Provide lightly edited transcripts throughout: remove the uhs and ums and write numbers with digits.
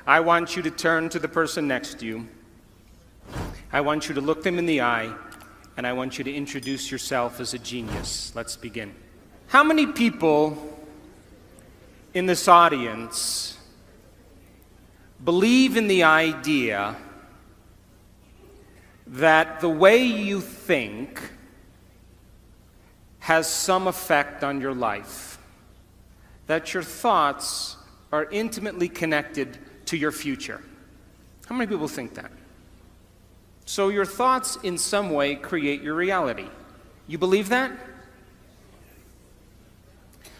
I want you to turn to the person next to you. I want you to look them in the eye, and I want you to introduce yourself as a genius. Let's begin. How many people in this audience believe in the idea that the way you think has some effect on your life? That your thoughts are intimately connected to your future? How many people think that? So your thoughts in some way create your reality. You believe that?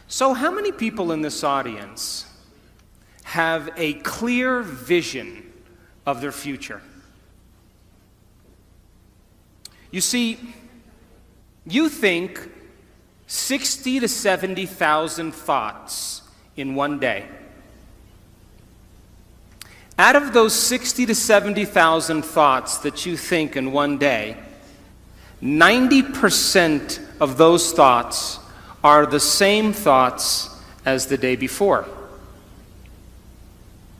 So how many people in this audience have a clear vision of their future? You see, you think 60 to 70,000 thoughts in one day. Out of those 60 to 70,000 thoughts that you think in one day, 90% of those thoughts are the same thoughts as the day before.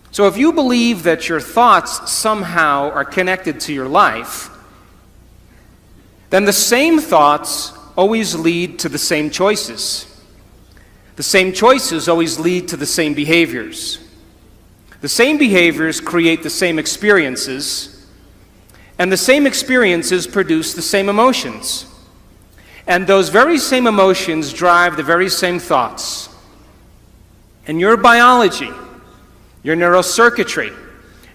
So if you believe that your thoughts somehow are connected to your life, then the same thoughts always lead to the same choices. The same choices always lead to the same behaviors. The same behaviors create the same experiences, and the same experiences produce the same emotions. And those very same emotions drive the very same thoughts. And your biology, your neurocircuitry,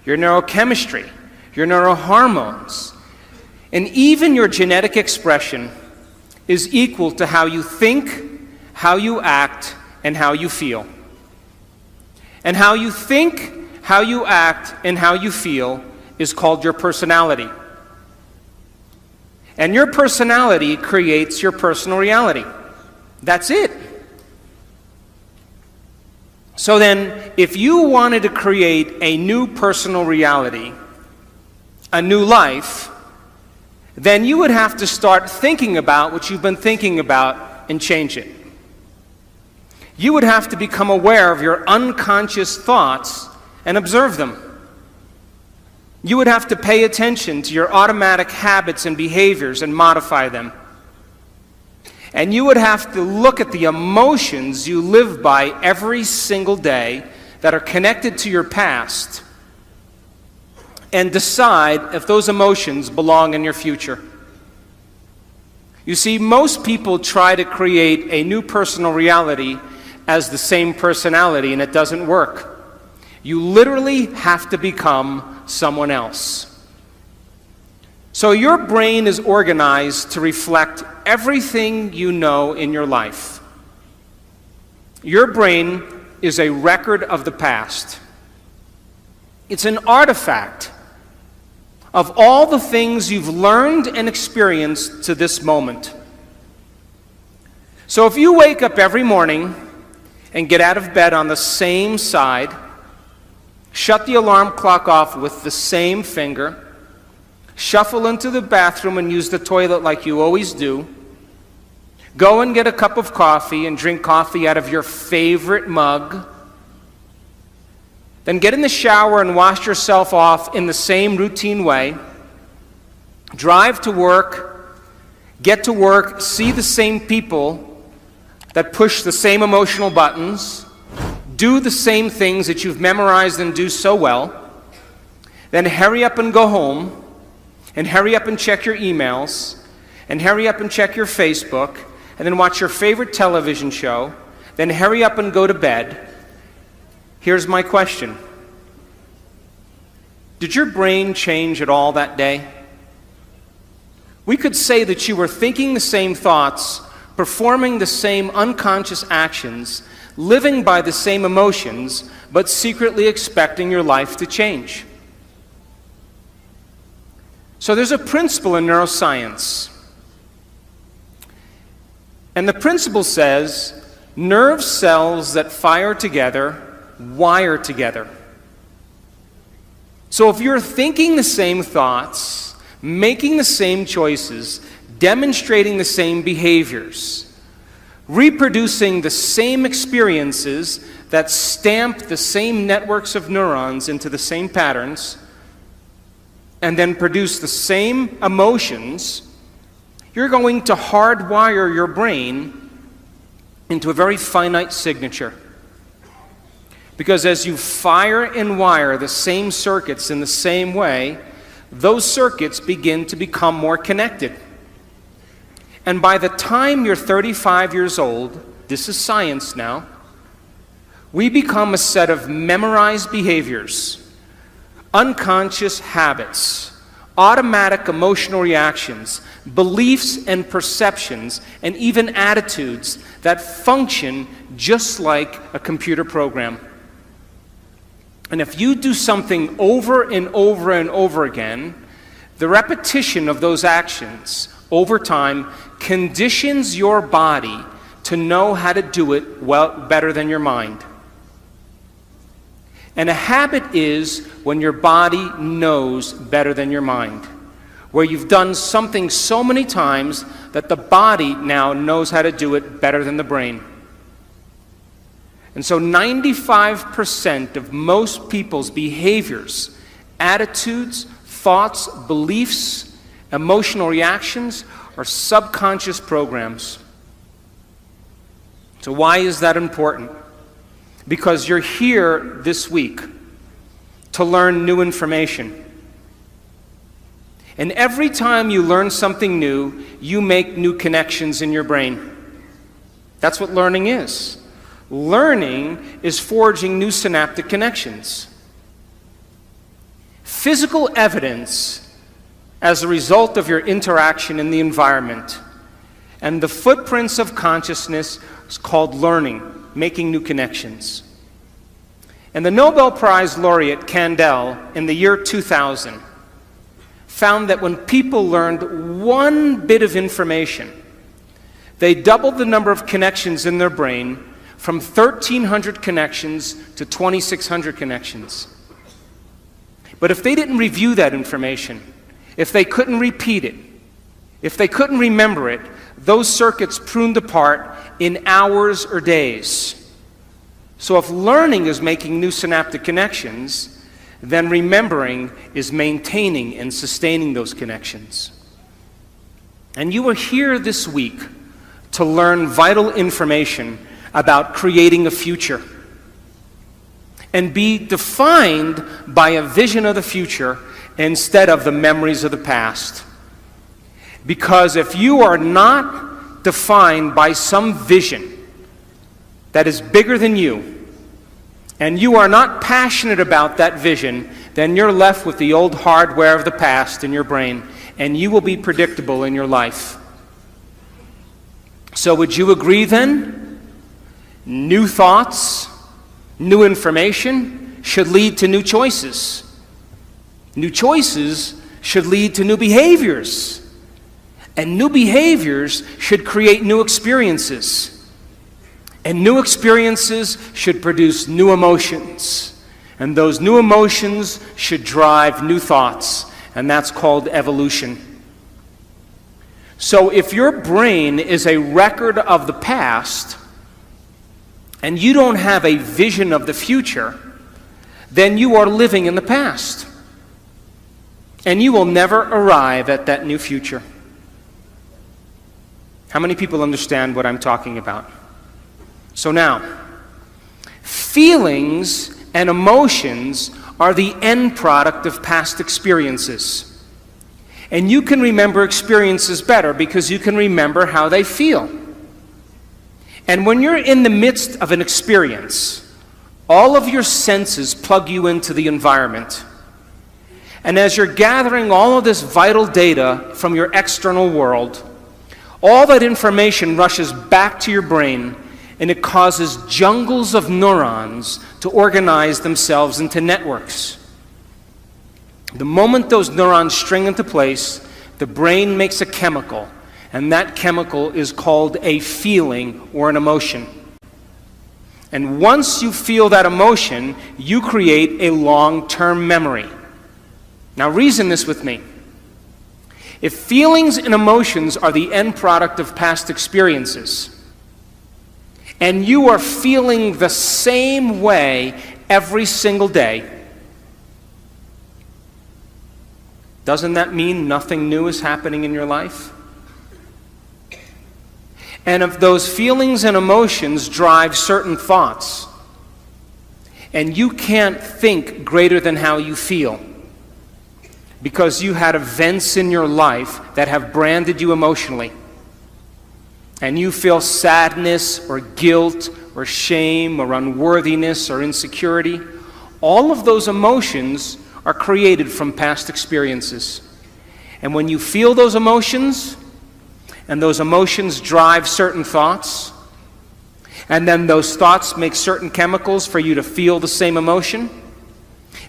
your neurochemistry, your neurohormones, and even your genetic expression is equal to how you think, how you act, and how you feel. And how you think, how you act, and how you feel is called your personality. And your personality creates your personal reality. That's it. So then, if you wanted to create a new personal reality, a new life, then you would have to start thinking about what you've been thinking about and change it. You would have to become aware of your unconscious thoughts and observe them. You would have to pay attention to your automatic habits and behaviors and modify them. And you would have to look at the emotions you live by every single day that are connected to your past and decide if those emotions belong in your future. You see, most people try to create a new personal reality as the same personality, and it doesn't work. You literally have to become someone else. So your brain is organized to reflect everything you know in your life. Your brain is a record of the past. It's an artifact of all the things you've learned and experienced to this moment. So if you wake up every morning and get out of bed on the same side, shut the alarm clock off with the same finger, shuffle into the bathroom and use the toilet like you always do, go and get a cup of coffee and drink coffee out of your favorite mug, then get in the shower and wash yourself off in the same routine way, drive to work, get to work, see the same people that push the same emotional buttons, do the same things that you've memorized and do so well, then hurry up and go home, and hurry up and check your emails, and hurry up and check your Facebook, and then watch your favorite television show, then hurry up and go to bed. Here's my question. Did your brain change at all that day? We could say that you were thinking the same thoughts, performing the same unconscious actions, living by the same emotions, but secretly expecting your life to change. So there's a principle in neuroscience. And the principle says, nerve cells that fire together wire together. So if you're thinking the same thoughts, making the same choices, demonstrating the same behaviors, reproducing the same experiences that stamp the same networks of neurons into the same patterns, and then produce the same emotions, you're going to hardwire your brain into a very finite signature. Because as you fire and wire the same circuits in the same way, those circuits begin to become more connected. And by the time you're 35 years old, this is science now, we become a set of memorized behaviors, unconscious habits, automatic emotional reactions, beliefs and perceptions, and even attitudes that function just like a computer program. And if you do something over and over and over again, the repetition of those actions over time conditions your body to know how to do it better than your mind. And a habit is when your body knows better than your mind, where you've done something so many times that the body now knows how to do it better than the brain. And so 95% of most people's behaviors, attitudes, thoughts, beliefs, emotional reactions are subconscious programs. So why is that important? Because you're here this week to learn new information. And every time you learn something new, you make new connections in your brain. That's what learning is. Learning is forging new synaptic connections. Physical evidence as a result of your interaction in the environment and the footprints of consciousness is called learning. Making new connections. And the Nobel Prize laureate Kandel in the year 2000 found that when people learned one bit of information, they doubled the number of connections in their brain from 1,300 connections to 2,600 connections. But if they didn't review that information, if they couldn't repeat it, if they couldn't remember it, those circuits pruned apart in hours or days. So if learning is making new synaptic connections, then remembering is maintaining and sustaining those connections. And you are here this week to learn vital information about creating a future and be defined by a vision of the future instead of the memories of the past. Because if you are not defined by some vision that is bigger than you, and you are not passionate about that vision, then you're left with the old hardware of the past in your brain, and you will be predictable in your life. So would you agree then? New thoughts, new information should lead to new choices. New choices should lead to new behaviors. And new behaviors should create new experiences. And new experiences should produce new emotions. And those new emotions should drive new thoughts. And that's called evolution. So if your brain is a record of the past, and you don't have a vision of the future, then you are living in the past. And you will never arrive at that new future. How many people understand what I'm talking about? So now, feelings and emotions are the end product of past experiences. And you can remember experiences better because you can remember how they feel. And when you're in the midst of an experience, all of your senses plug you into the environment. And as you're gathering all of this vital data from your external world, all that information rushes back to your brain, and it causes jungles of neurons to organize themselves into networks. The moment those neurons string into place, the brain makes a chemical, and that chemical is called a feeling or an emotion. And once you feel that emotion, you create a long-term memory. Now reason this with me. If feelings and emotions are the end product of past experiences, and you are feeling the same way every single day, doesn't that mean nothing new is happening in your life? And if those feelings and emotions drive certain thoughts, and you can't think greater than how you feel, because you had events in your life that have branded you emotionally, and you feel sadness or guilt or shame or unworthiness or insecurity, all of those emotions are created from past experiences. And when you feel those emotions, and those emotions drive certain thoughts, and then those thoughts make certain chemicals for you to feel the same emotion,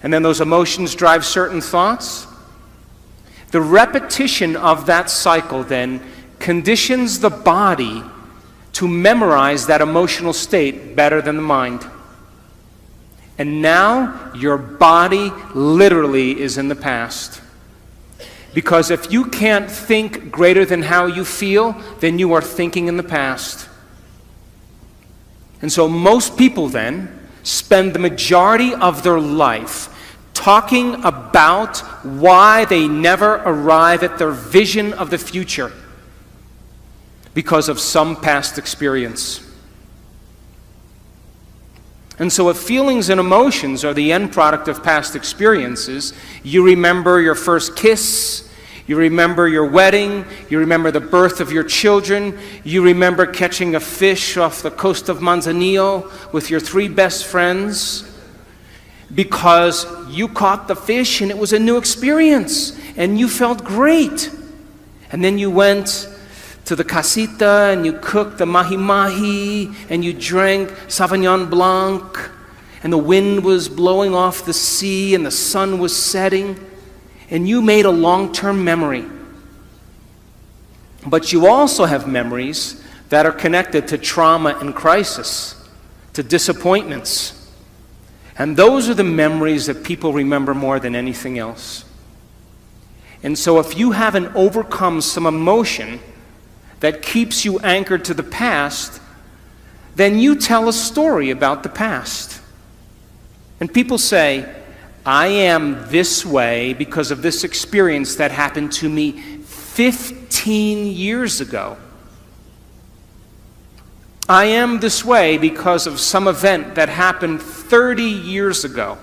and then those emotions drive certain thoughts, the repetition of that cycle then conditions the body to memorize that emotional state better than the mind. And now your body literally is in the past. Because if you can't think greater than how you feel, then you are thinking in the past. And so most people then spend the majority of their life talking about why they never arrive at their vision of the future because of some past experience. And so if feelings and emotions are the end product of past experiences, you remember your first kiss, you remember your wedding, you remember the birth of your children, you remember catching a fish off the coast of Manzanillo with your 3 best friends, because you caught the fish and it was a new experience and you felt great. And then you went to the casita and you cooked the mahi-mahi and you drank Sauvignon Blanc and the wind was blowing off the sea and the sun was setting and you made a long-term memory. But you also have memories that are connected to trauma and crisis, to disappointments. And those are the memories that people remember more than anything else. And so if you haven't overcome some emotion that keeps you anchored to the past, then you tell a story about the past. And people say, I am this way because of this experience that happened to me 15 years ago. I am this way because of some event that happened 30 years ago.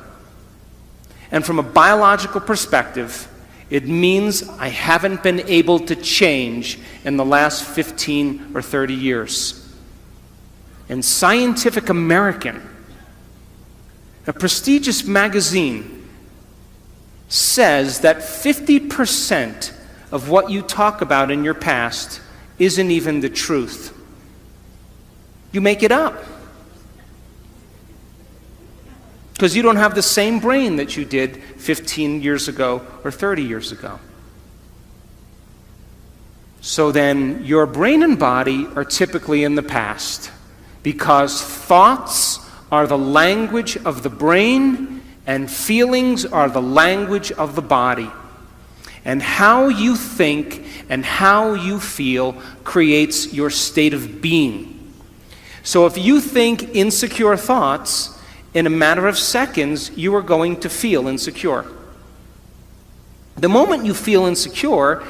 And from a biological perspective, it means I haven't been able to change in the last 15 or 30 years. And Scientific American, a prestigious magazine, says that 50% of what you talk about in your past isn't even the truth. You make it up. Because you don't have the same brain that you did 15 years ago or 30 years ago. So then your brain and body are typically in the past, because thoughts are the language of the brain and feelings are the language of the body. And how you think and how you feel creates your state of being. So if you think insecure thoughts, in a matter of seconds, you are going to feel insecure. The moment you feel insecure,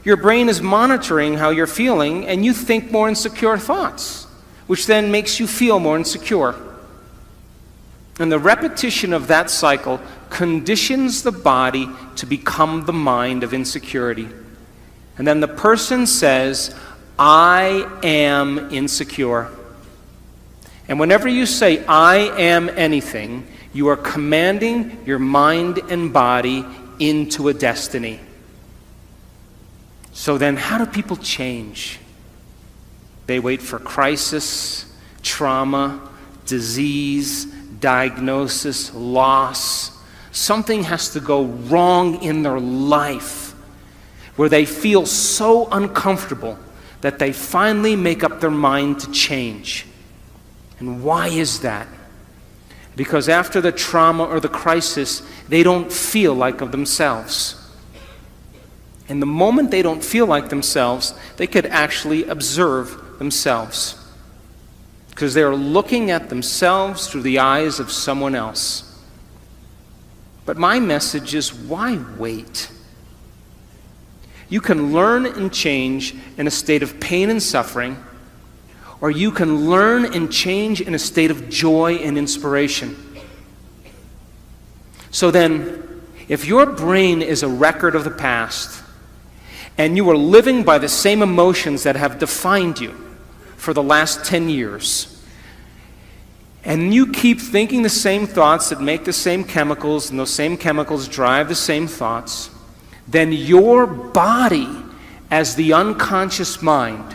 your brain is monitoring how you're feeling, and you think more insecure thoughts, which then makes you feel more insecure. And the repetition of that cycle conditions the body to become the mind of insecurity. And then the person says, I am insecure. And whenever you say, I am anything, you are commanding your mind and body into a destiny. So then how do people change? They wait for crisis, trauma, disease, diagnosis, loss. Something has to go wrong in their life where they feel so uncomfortable that they finally make up their mind to change. And why is that? Because after the trauma or the crisis, they don't feel like of themselves. And the moment they don't feel like themselves, they could actually observe themselves. because they are looking at themselves through the eyes of someone else. But my message is, why wait? You can learn and change in a state of pain and suffering, or you can learn and change in a state of joy and inspiration. So then, if your brain is a record of the past, and you are living by the same emotions that have defined you for the last 10 years, and you keep thinking the same thoughts that make the same chemicals, and those same chemicals drive the same thoughts, then your body, as the unconscious mind,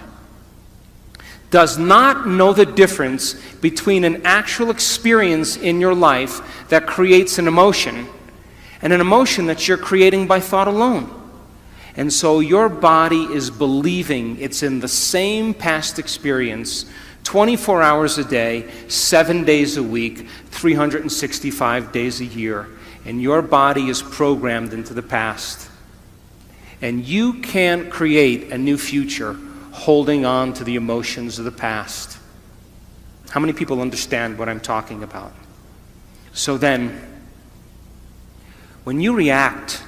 does not know the difference between an actual experience in your life that creates an emotion and an emotion that you're creating by thought alone. And so your body is believing it's in the same past experience 24 hours a day, 7 days a week, 365 days a year. And your body is programmed into the past. And you can't create a new future holding on to the emotions of the past. How many people understand what I'm talking about? So then, when you react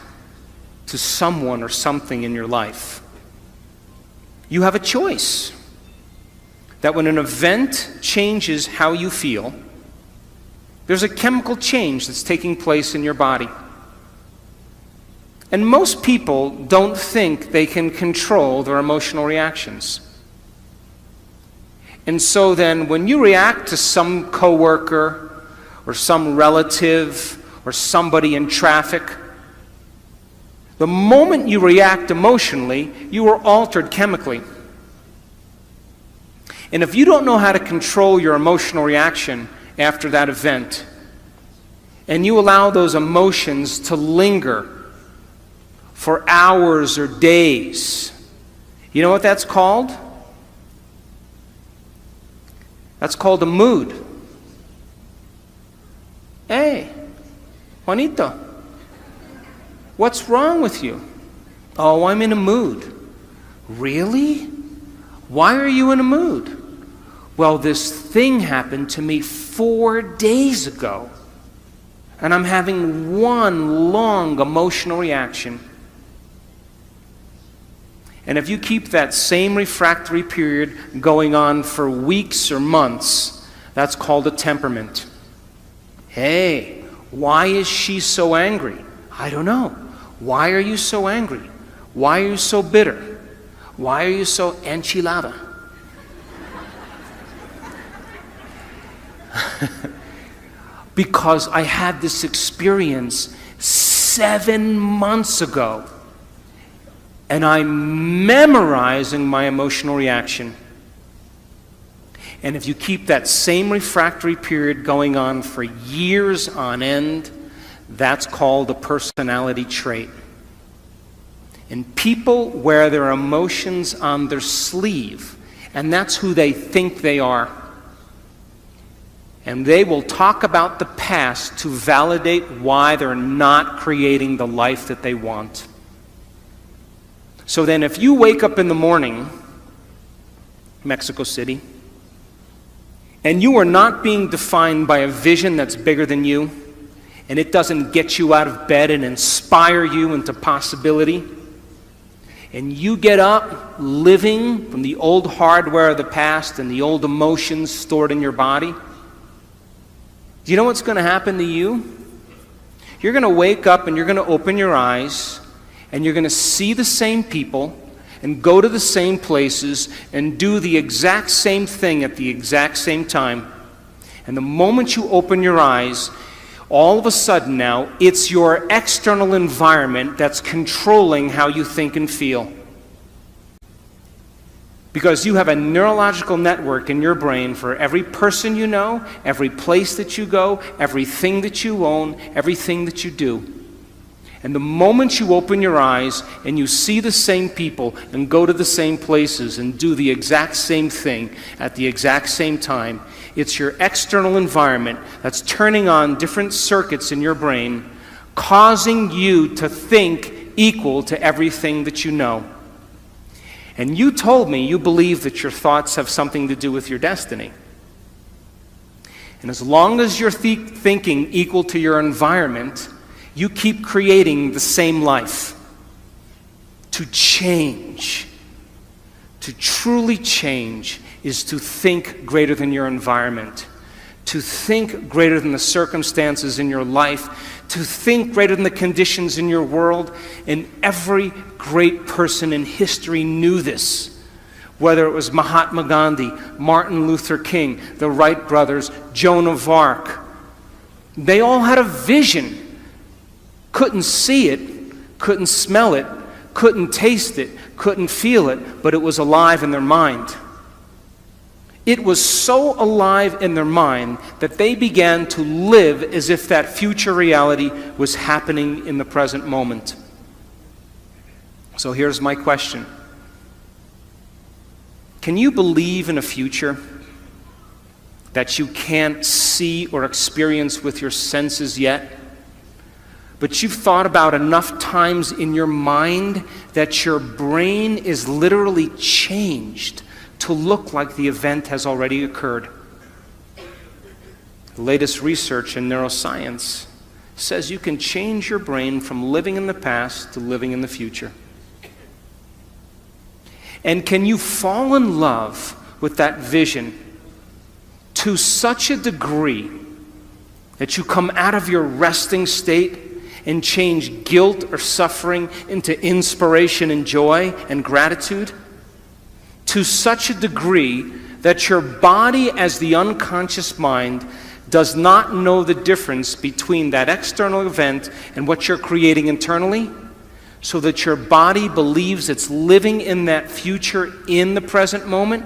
to someone or something in your life, you have a choice. That when an event changes how you feel, there's a chemical change that's taking place in your body. And most people don't think they can control their emotional reactions. And so then when you react to some coworker or some relative or somebody in traffic, the moment you react emotionally, you are altered chemically. And if you don't know how to control your emotional reaction after that event, and you allow those emotions to linger for hours or days, you know what that's called? That's called a mood. Hey, Juanito, what's wrong with you? Oh, I'm in a mood. Really? Why are you in a mood? Well, this thing happened to me 4 days ago, and I'm having one long emotional reaction. And if you keep that same refractory period going on for weeks or months, that's called a temperament. Hey, why is she so angry? I don't know. Why are you so angry? Why are you so bitter? Why are you so enchilada? Because I had this experience 7 months ago, and I'm memorizing my emotional reaction. And if you keep that same refractory period going on for years on end, that's called a personality trait. And people wear their emotions on their sleeve, and that's who they think they are. And they will talk about the past to validate why they're not creating the life that they want. So then if you wake up in the morning, Mexico City, and you are not being defined by a vision that's bigger than you, and it doesn't get you out of bed and inspire you into possibility, and you get up living from the old hardware of the past and the old emotions stored in your body, do you know what's going to happen to you? You're going to wake up and you're going to open your eyes and you're going to see the same people and go to the same places and do the exact same thing at the exact same time. And the moment you open your eyes, all of a sudden now, it's your external environment that's controlling how you think and feel. Because you have a neurological network in your brain for every person you know, every place that you go, everything that you own, everything that you do. And the moment you open your eyes and you see the same people and go to the same places and do the exact same thing at the exact same time, it's your external environment that's turning on different circuits in your brain, causing you to think equal to everything that you know. And you told me you believe that your thoughts have something to do with your destiny. And as long as you're thinking equal to your environment, you keep creating the same life. To change, to truly change, is to think greater than your environment, to think greater than the circumstances in your life, to think greater than the conditions in your world. And every great person in history knew this. Whether it was Mahatma Gandhi, Martin Luther King, the Wright brothers, Joan of Arc, they all had a vision. Couldn't see it, couldn't smell it, couldn't taste it, couldn't feel it, but it was alive in their mind. It was so alive in their mind that they began to live as if that future reality was happening in the present moment. So here's my question. Can you believe in a future that you can't see or experience with your senses yet, but you've thought about enough times in your mind that your brain is literally changed to look like the event has already occurred? The latest research in neuroscience says you can change your brain from living in the past to living in the future. And can you fall in love with that vision to such a degree that you come out of your resting state and change guilt or suffering into inspiration and joy and gratitude? To such a degree that your body, as the unconscious mind, does not know the difference between that external event and what you're creating internally, so that your body believes it's living in that future in the present moment,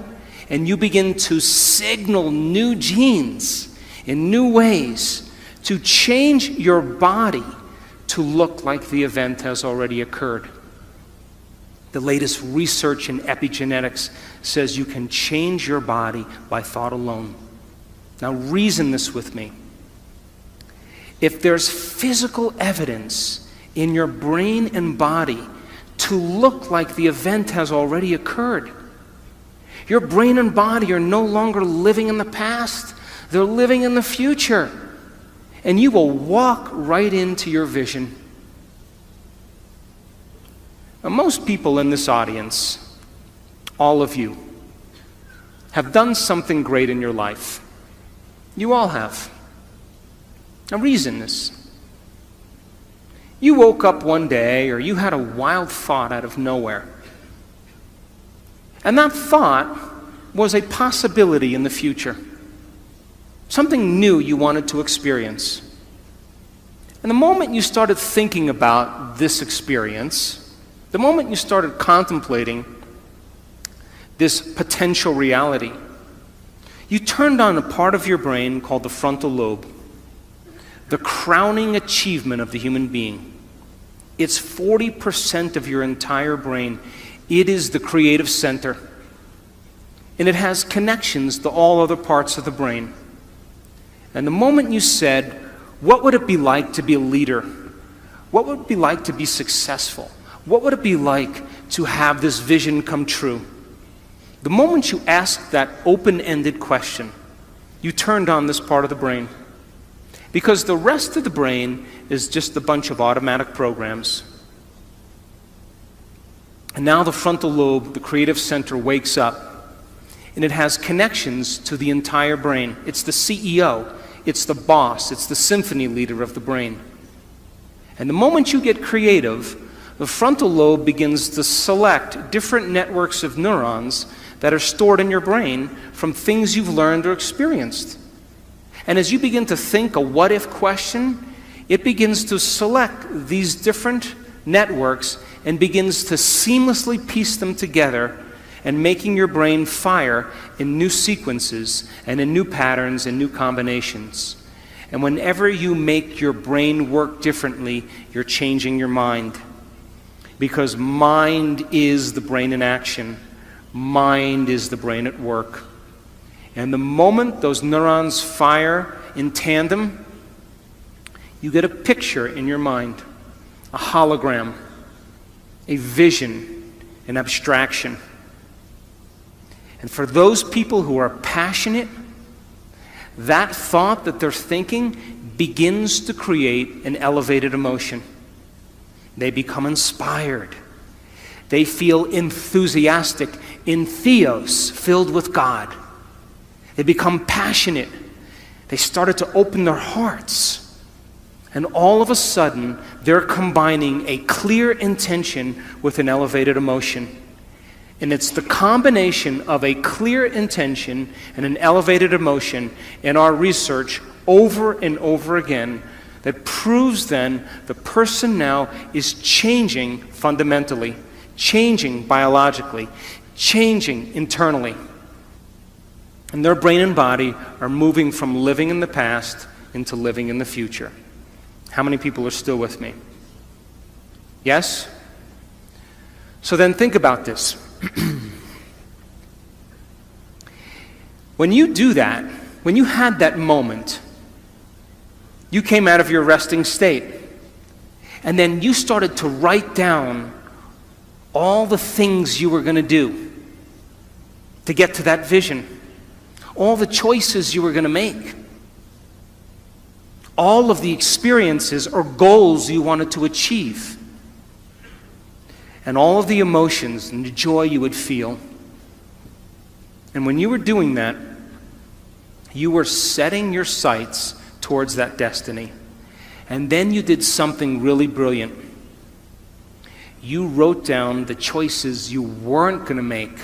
and you begin to signal new genes in new ways to change your body to look like the event has already occurred. The latest research in epigenetics says you can change your body by thought alone. Now reason this with me. If there's physical evidence in your brain and body to look like the event has already occurred, your brain and body are no longer living in the past, they're living in the future. And you will walk right into your vision. Now, most people in this audience, all of you, have done something great in your life. You all have. Now reason this. You woke up one day, or you had a wild thought out of nowhere. And that thought was a possibility in the future. Something new you wanted to experience. And the moment you started thinking about this experience, the moment you started contemplating this potential reality, you turned on a part of your brain called the frontal lobe, the crowning achievement of the human being. It's 40% of your entire brain. It is the creative center. And it has connections to all other parts of the brain. And the moment you said, what would it be like to be a leader? What would it be like to be successful? What would it be like to have this vision come true? The moment you asked that open-ended question, you turned on this part of the brain. Because the rest of the brain is just a bunch of automatic programs. And now the frontal lobe, the creative center, wakes up. And it has connections to the entire brain. It's the CEO. It's the boss. It's the symphony leader of the brain. And the moment you get creative, the frontal lobe begins to select different networks of neurons that are stored in your brain from things you've learned or experienced. And as you begin to think a what-if question, it begins to select these different networks and begins to seamlessly piece them together, and making your brain fire in new sequences and in new patterns and new combinations. And whenever you make your brain work differently, you're changing your mind. Because mind is the brain in action. Mind is the brain at work. And the moment those neurons fire in tandem, you get a picture in your mind, a hologram, a vision, an abstraction. And for those people who are passionate, that thought that they're thinking begins to create an elevated emotion. They become inspired. They feel enthusiastic, in theos, filled with God. They become passionate. They started to open their hearts. And all of a sudden, they're combining a clear intention with an elevated emotion. And it's the combination of a clear intention and an elevated emotion in our research over and over again that proves then the person now is changing fundamentally, changing biologically, changing internally. And their brain and body are moving from living in the past into living in the future. How many people are still with me? Yes? So then think about this. When you do that, when you had that moment, you came out of your resting state, and then you started to write down all the things you were going to do to get to that vision, all the choices you were going to make, all of the experiences or goals you wanted to achieve, and all of the emotions and the joy you would feel. And when you were doing that, you were setting your sights towards that destiny. And then you did something really brilliant. You wrote down the choices you weren't going to make.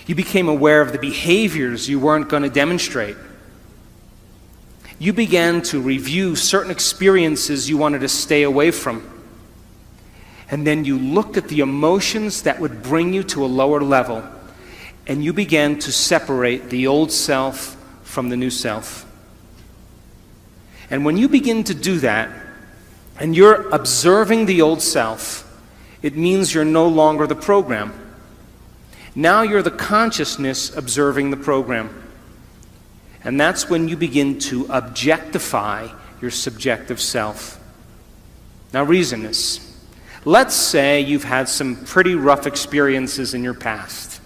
You became aware of the behaviors you weren't going to demonstrate. You began to review certain experiences you wanted to stay away from. And then you looked at the emotions that would bring you to a lower level. And you began to separate the old self from the new self. And when you begin to do that, and you're observing the old self, it means you're no longer the program. Now you're the consciousness observing the program. And that's when you begin to objectify your subjective self. Now reason this. Let's say you've had some pretty rough experiences in your past.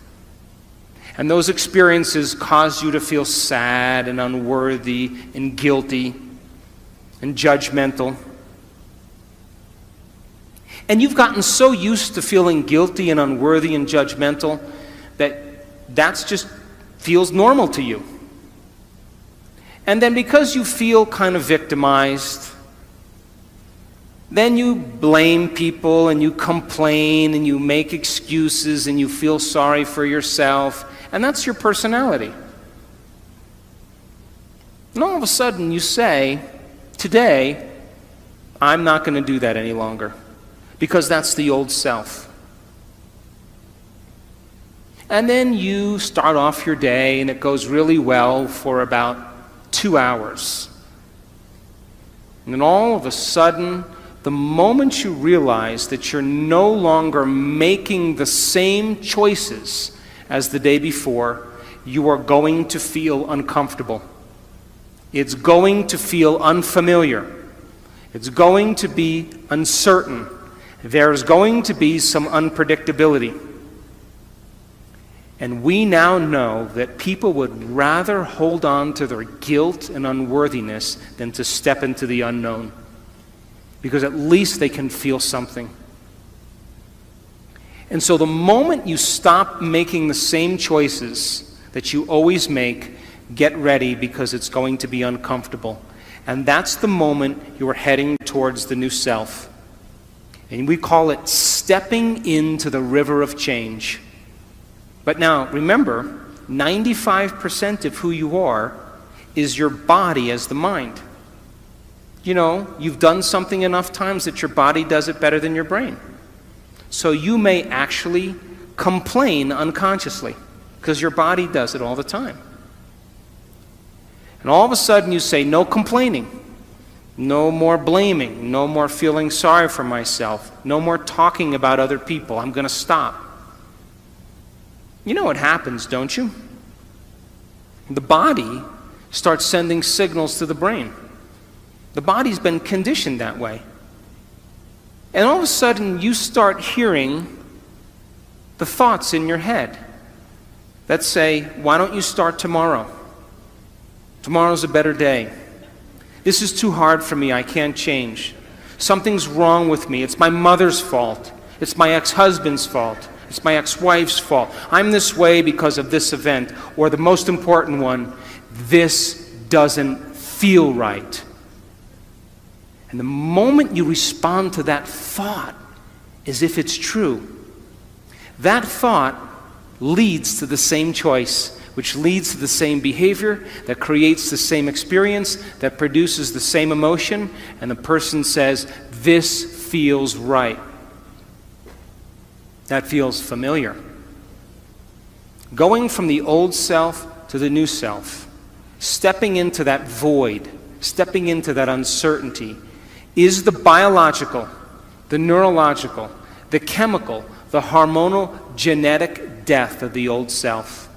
And those experiences cause you to feel sad and unworthy and guilty and judgmental. And you've gotten so used to feeling guilty and unworthy and judgmental that just feels normal to you. And then because you feel kind of victimized, then you blame people and you complain and you make excuses and you feel sorry for yourself, and that's your personality. And all of a sudden you say, today, I'm not going to do that any longer, because that's the old self. And then you start off your day and it goes really well for about 2 hours. And then all of a sudden, the moment you realize that you're no longer making the same choices as the day before, you are going to feel uncomfortable. It's going to feel unfamiliar. It's going to be uncertain. There's going to be some unpredictability. And we now know that people would rather hold on to their guilt and unworthiness than to step into the unknown, because at least they can feel something. And so the moment you stop making the same choices that you always make, get ready, because it's going to be uncomfortable. And that's the moment you are heading towards the new self. And we call it stepping into the river of change. But now, remember, 95% of who you are is your body as the mind. You know, you've done something enough times that your body does it better than your brain. So you may actually complain unconsciously, because your body does it all the time. And all of a sudden you say, no complaining, no more blaming, no more feeling sorry for myself, no more talking about other people, I'm going to stop. You know what happens, don't you? The body starts sending signals to the brain. The body's been conditioned that way. And all of a sudden, you start hearing the thoughts in your head that say, why don't you start tomorrow? Tomorrow's a better day. This is too hard for me. I can't change. Something's wrong with me. It's my mother's fault. It's my ex-husband's fault. It's my ex-wife's fault. I'm this way because of this event. Or the most important one, this doesn't feel right. And the moment you respond to that thought as if it's true, that thought leads to the same choice, which leads to the same behavior, that creates the same experience, that produces the same emotion, and the person says, this feels right. That feels familiar. Going from the old self to the new self, stepping into that void, stepping into that uncertainty, is the biological, the neurological, the chemical, the hormonal, genetic death of the old self.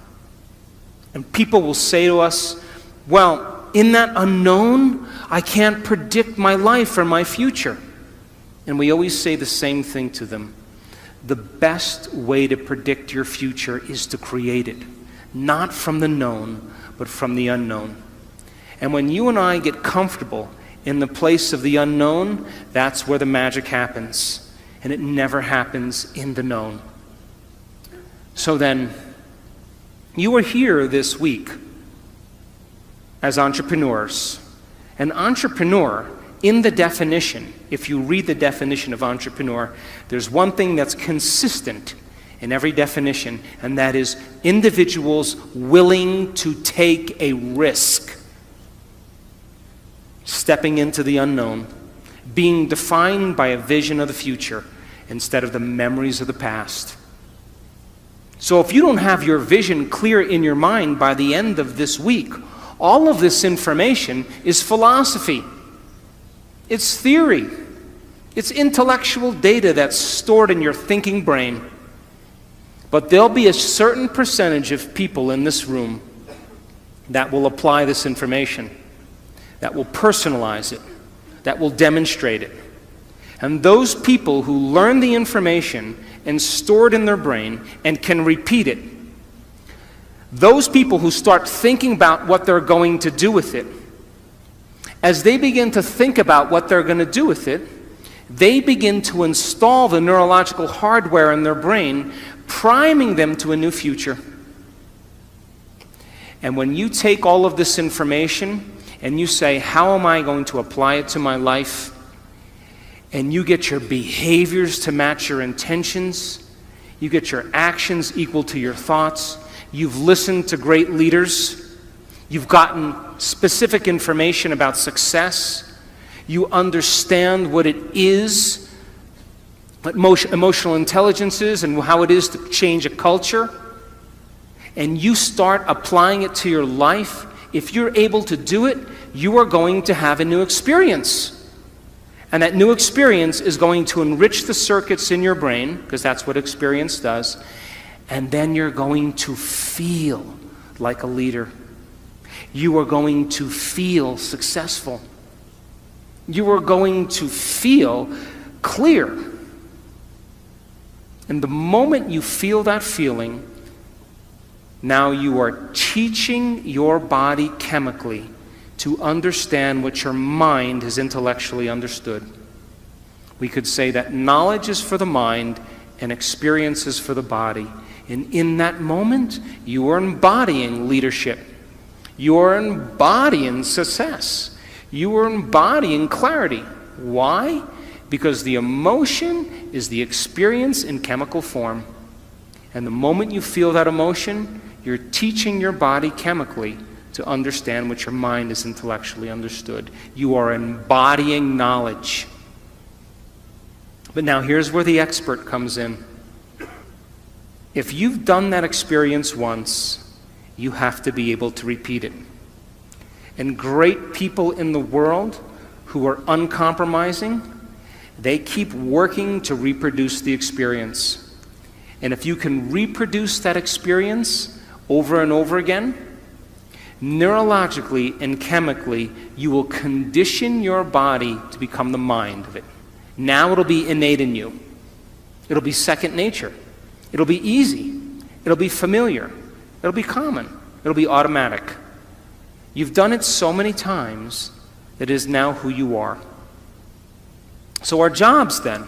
And people will say to us, well, in that unknown, I can't predict my life or my future. And we always say the same thing to them. The best way to predict your future is to create it, not from the known, but from the unknown. And when you and I get comfortable in the place of the unknown, that's where the magic happens. And it never happens in the known. So then, you are here this week as entrepreneurs. An entrepreneur, in the definition, if you read the definition of entrepreneur, there's one thing that's consistent in every definition, and that is individuals willing to take a risk. Stepping into the unknown, being defined by a vision of the future instead of the memories of the past. So if you don't have your vision clear in your mind by the end of this week, all of this information is philosophy. It's theory. It's intellectual data that's stored in your thinking brain. But there'll be a certain percentage of people in this room that will apply this information, that will personalize it, that will demonstrate it. And those people who learn the information and store it in their brain and can repeat it, those people who start thinking about what they're going to do with it, as they begin to think about what they're going to do with it, they begin to install the neurological hardware in their brain, priming them to a new future. And when you take all of this information and you say, how am I going to apply it to my life? And you get your behaviors to match your intentions, you get your actions equal to your thoughts, you've listened to great leaders, you've gotten specific information about success, you understand what it is, what emotional intelligence is, and how it is to change a culture, and you start applying it to your life, if you're able to do it, you are going to have a new experience. And that new experience is going to enrich the circuits in your brain, because that's what experience does, and then you're going to feel like a leader. You are going to feel successful. You are going to feel clear. And the moment you feel that feeling, now you are teaching your body chemically to understand what your mind has intellectually understood. We could say that knowledge is for the mind and experience is for the body. And in that moment, you are embodying leadership. You are embodying success. You are embodying clarity. Why? Because the emotion is the experience in chemical form. And the moment you feel that emotion, you're teaching your body chemically to understand what your mind has intellectually understood. You are embodying knowledge. But now here's where the expert comes in. If you've done that experience once, you have to be able to repeat it. And great people in the world who are uncompromising, they keep working to reproduce the experience. And if you can reproduce that experience over and over again, neurologically and chemically, you will condition your body to become the mind of it. Now it'll be innate in you. It'll be second nature. It'll be easy. It'll be familiar. It'll be common. It'll be automatic. You've done it so many times that it is now who you are. So our job's then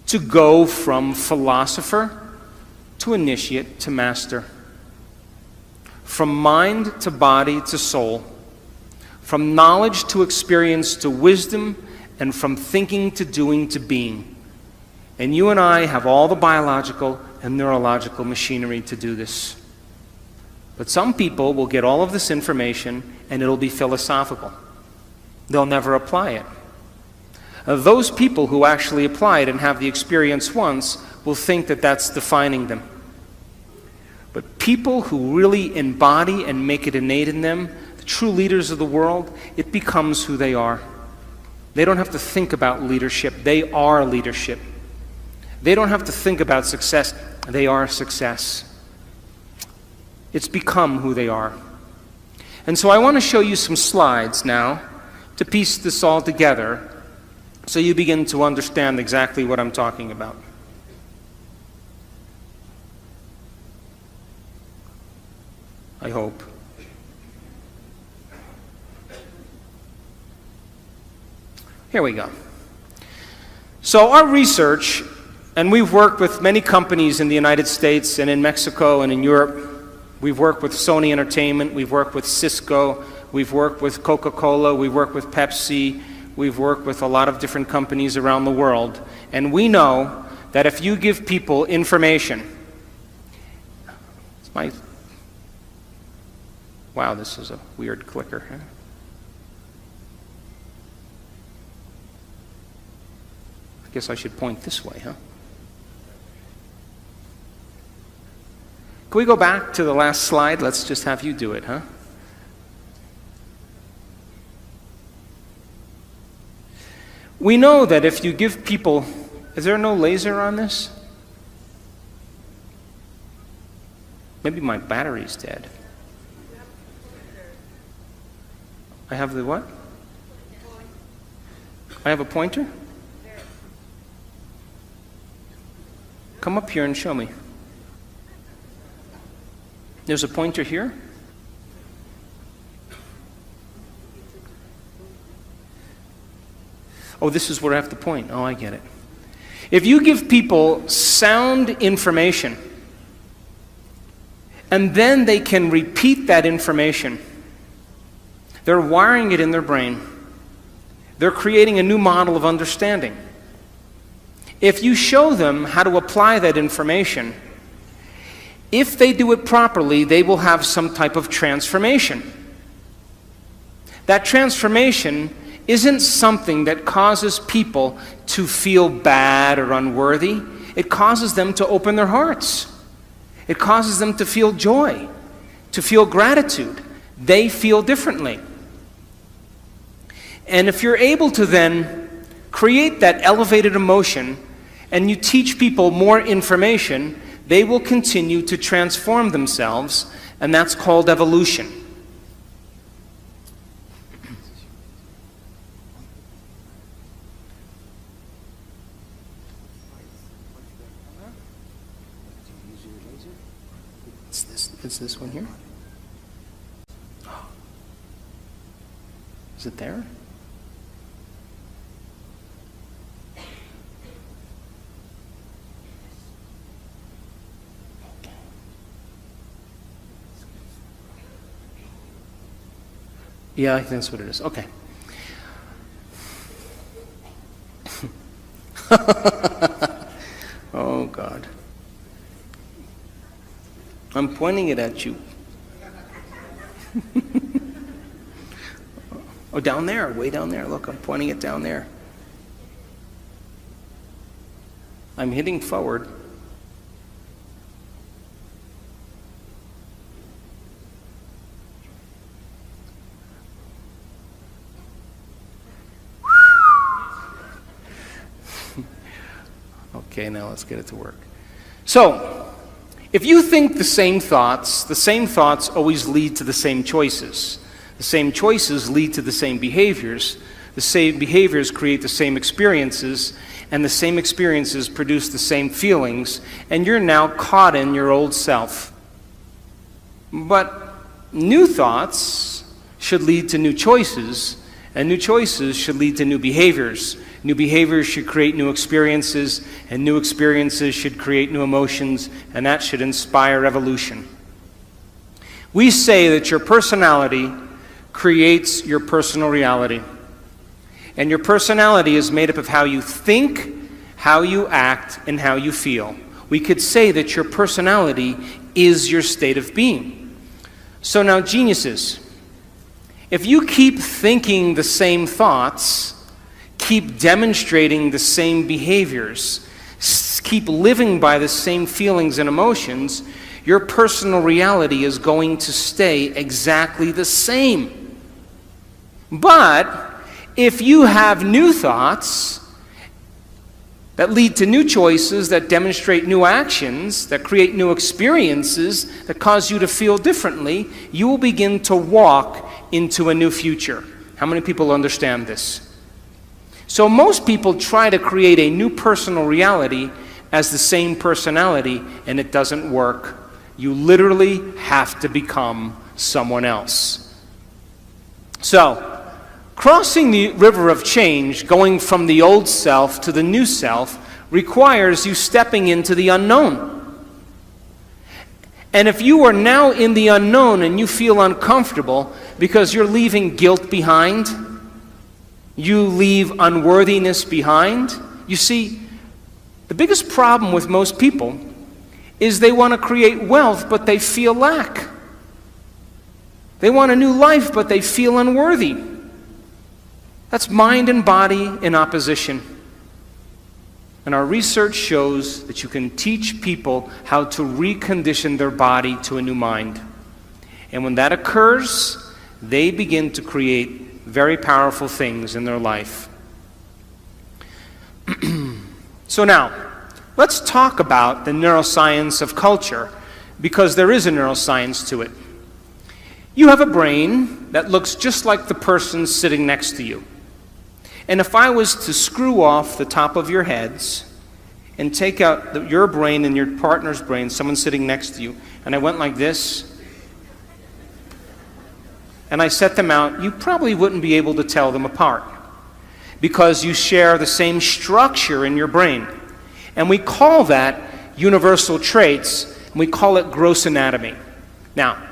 to go from philosopher to initiate to master, from mind to body to soul, from knowledge to experience to wisdom, and from thinking to doing to being. And you and I have all the biological and neurological machinery to do this. But some people will get all of this information and it'll be philosophical. They'll never apply it. Those people who actually apply it and have the experience once will think that that's defining them. But people who really embody and make it innate in them, the true leaders of the world, it becomes who they are. They don't have to think about leadership. They are leadership. They don't have to think about success. They are success. It's become who they are. And so I want to show you some slides now to piece this all together so you begin to understand exactly what I'm talking about. I hope. Here we go. So our research, and we've worked with many companies in the United States and in Mexico and in Europe. We've worked with Sony Entertainment, we've worked with Cisco, we've worked with Coca-Cola, we've worked with Pepsi, we've worked with a lot of different companies around the world. And we know that if you give people information, wow, this is a weird clicker. Huh? I guess I should point this way, huh? Can we go back to the last slide? Let's just have you do it, huh? We know that if you give people, is there no laser on this? Maybe my battery's dead. I have the what? I have a pointer? Come up here and show me. There's a pointer here. Oh, this is where I have to point. Oh, I get it. If you give people sound information, and then they can repeat that information, they're wiring it in their brain. They're creating a new model of understanding. If you show them how to apply that information, if they do it properly, they will have some type of transformation. That transformation isn't something that causes people to feel bad or unworthy. It causes them to open their hearts. It causes them to feel joy, to feel gratitude. They feel differently. And if you're able to then create that elevated emotion and you teach people more information, they will continue to transform themselves, and that's called evolution. It's this one here? Is it there? Yeah, I think that's what it is. Okay. Oh, God. I'm pointing it at you. Oh, down there, way down there. Look, I'm pointing it down there. I'm hitting forward. Okay, now let's get it to work. So, if you think the same thoughts always lead to the same choices. The same choices lead to the same behaviors. The same behaviors create the same experiences, and the same experiences produce the same feelings, and you're now caught in your old self. But new thoughts should lead to new choices, and new choices should lead to new behaviors. New behaviors should create new experiences, and new experiences should create new emotions, and that should inspire evolution. We say that your personality creates your personal reality. And your personality is made up of how you think, how you act, and how you feel. We could say that your personality is your state of being. So now, geniuses, if you keep thinking the same thoughts, keep demonstrating the same behaviors, keep living by the same feelings and emotions, your personal reality is going to stay exactly the same. But if you have new thoughts that lead to new choices, that demonstrate new actions, that create new experiences, that cause you to feel differently, you will begin to walk into a new future. How many people understand this? So most people try to create a new personal reality as the same personality, and it doesn't work. You literally have to become someone else. So, crossing the river of change, going from the old self to the new self, requires you stepping into the unknown. And if you are now in the unknown and you feel uncomfortable because you're leaving guilt behind, you leave unworthiness behind, you see, the biggest problem with most people is they want to create wealth, but they feel lack. They want a new life, but they feel unworthy. That's mind and body in opposition. And our research shows that you can teach people how to recondition their body to a new mind. And when that occurs, they begin to create very powerful things in their life. So now, let's talk about the neuroscience of culture, because there is a neuroscience to it. You have a brain that looks just like the person sitting next to you. And if I was to screw off the top of your heads and take out your brain and your partner's brain, someone sitting next to you, and I went like this, and I set them out, you probably wouldn't be able to tell them apart, because you share the same structure in your brain. And we call that universal traits, and we call it gross anatomy. Now,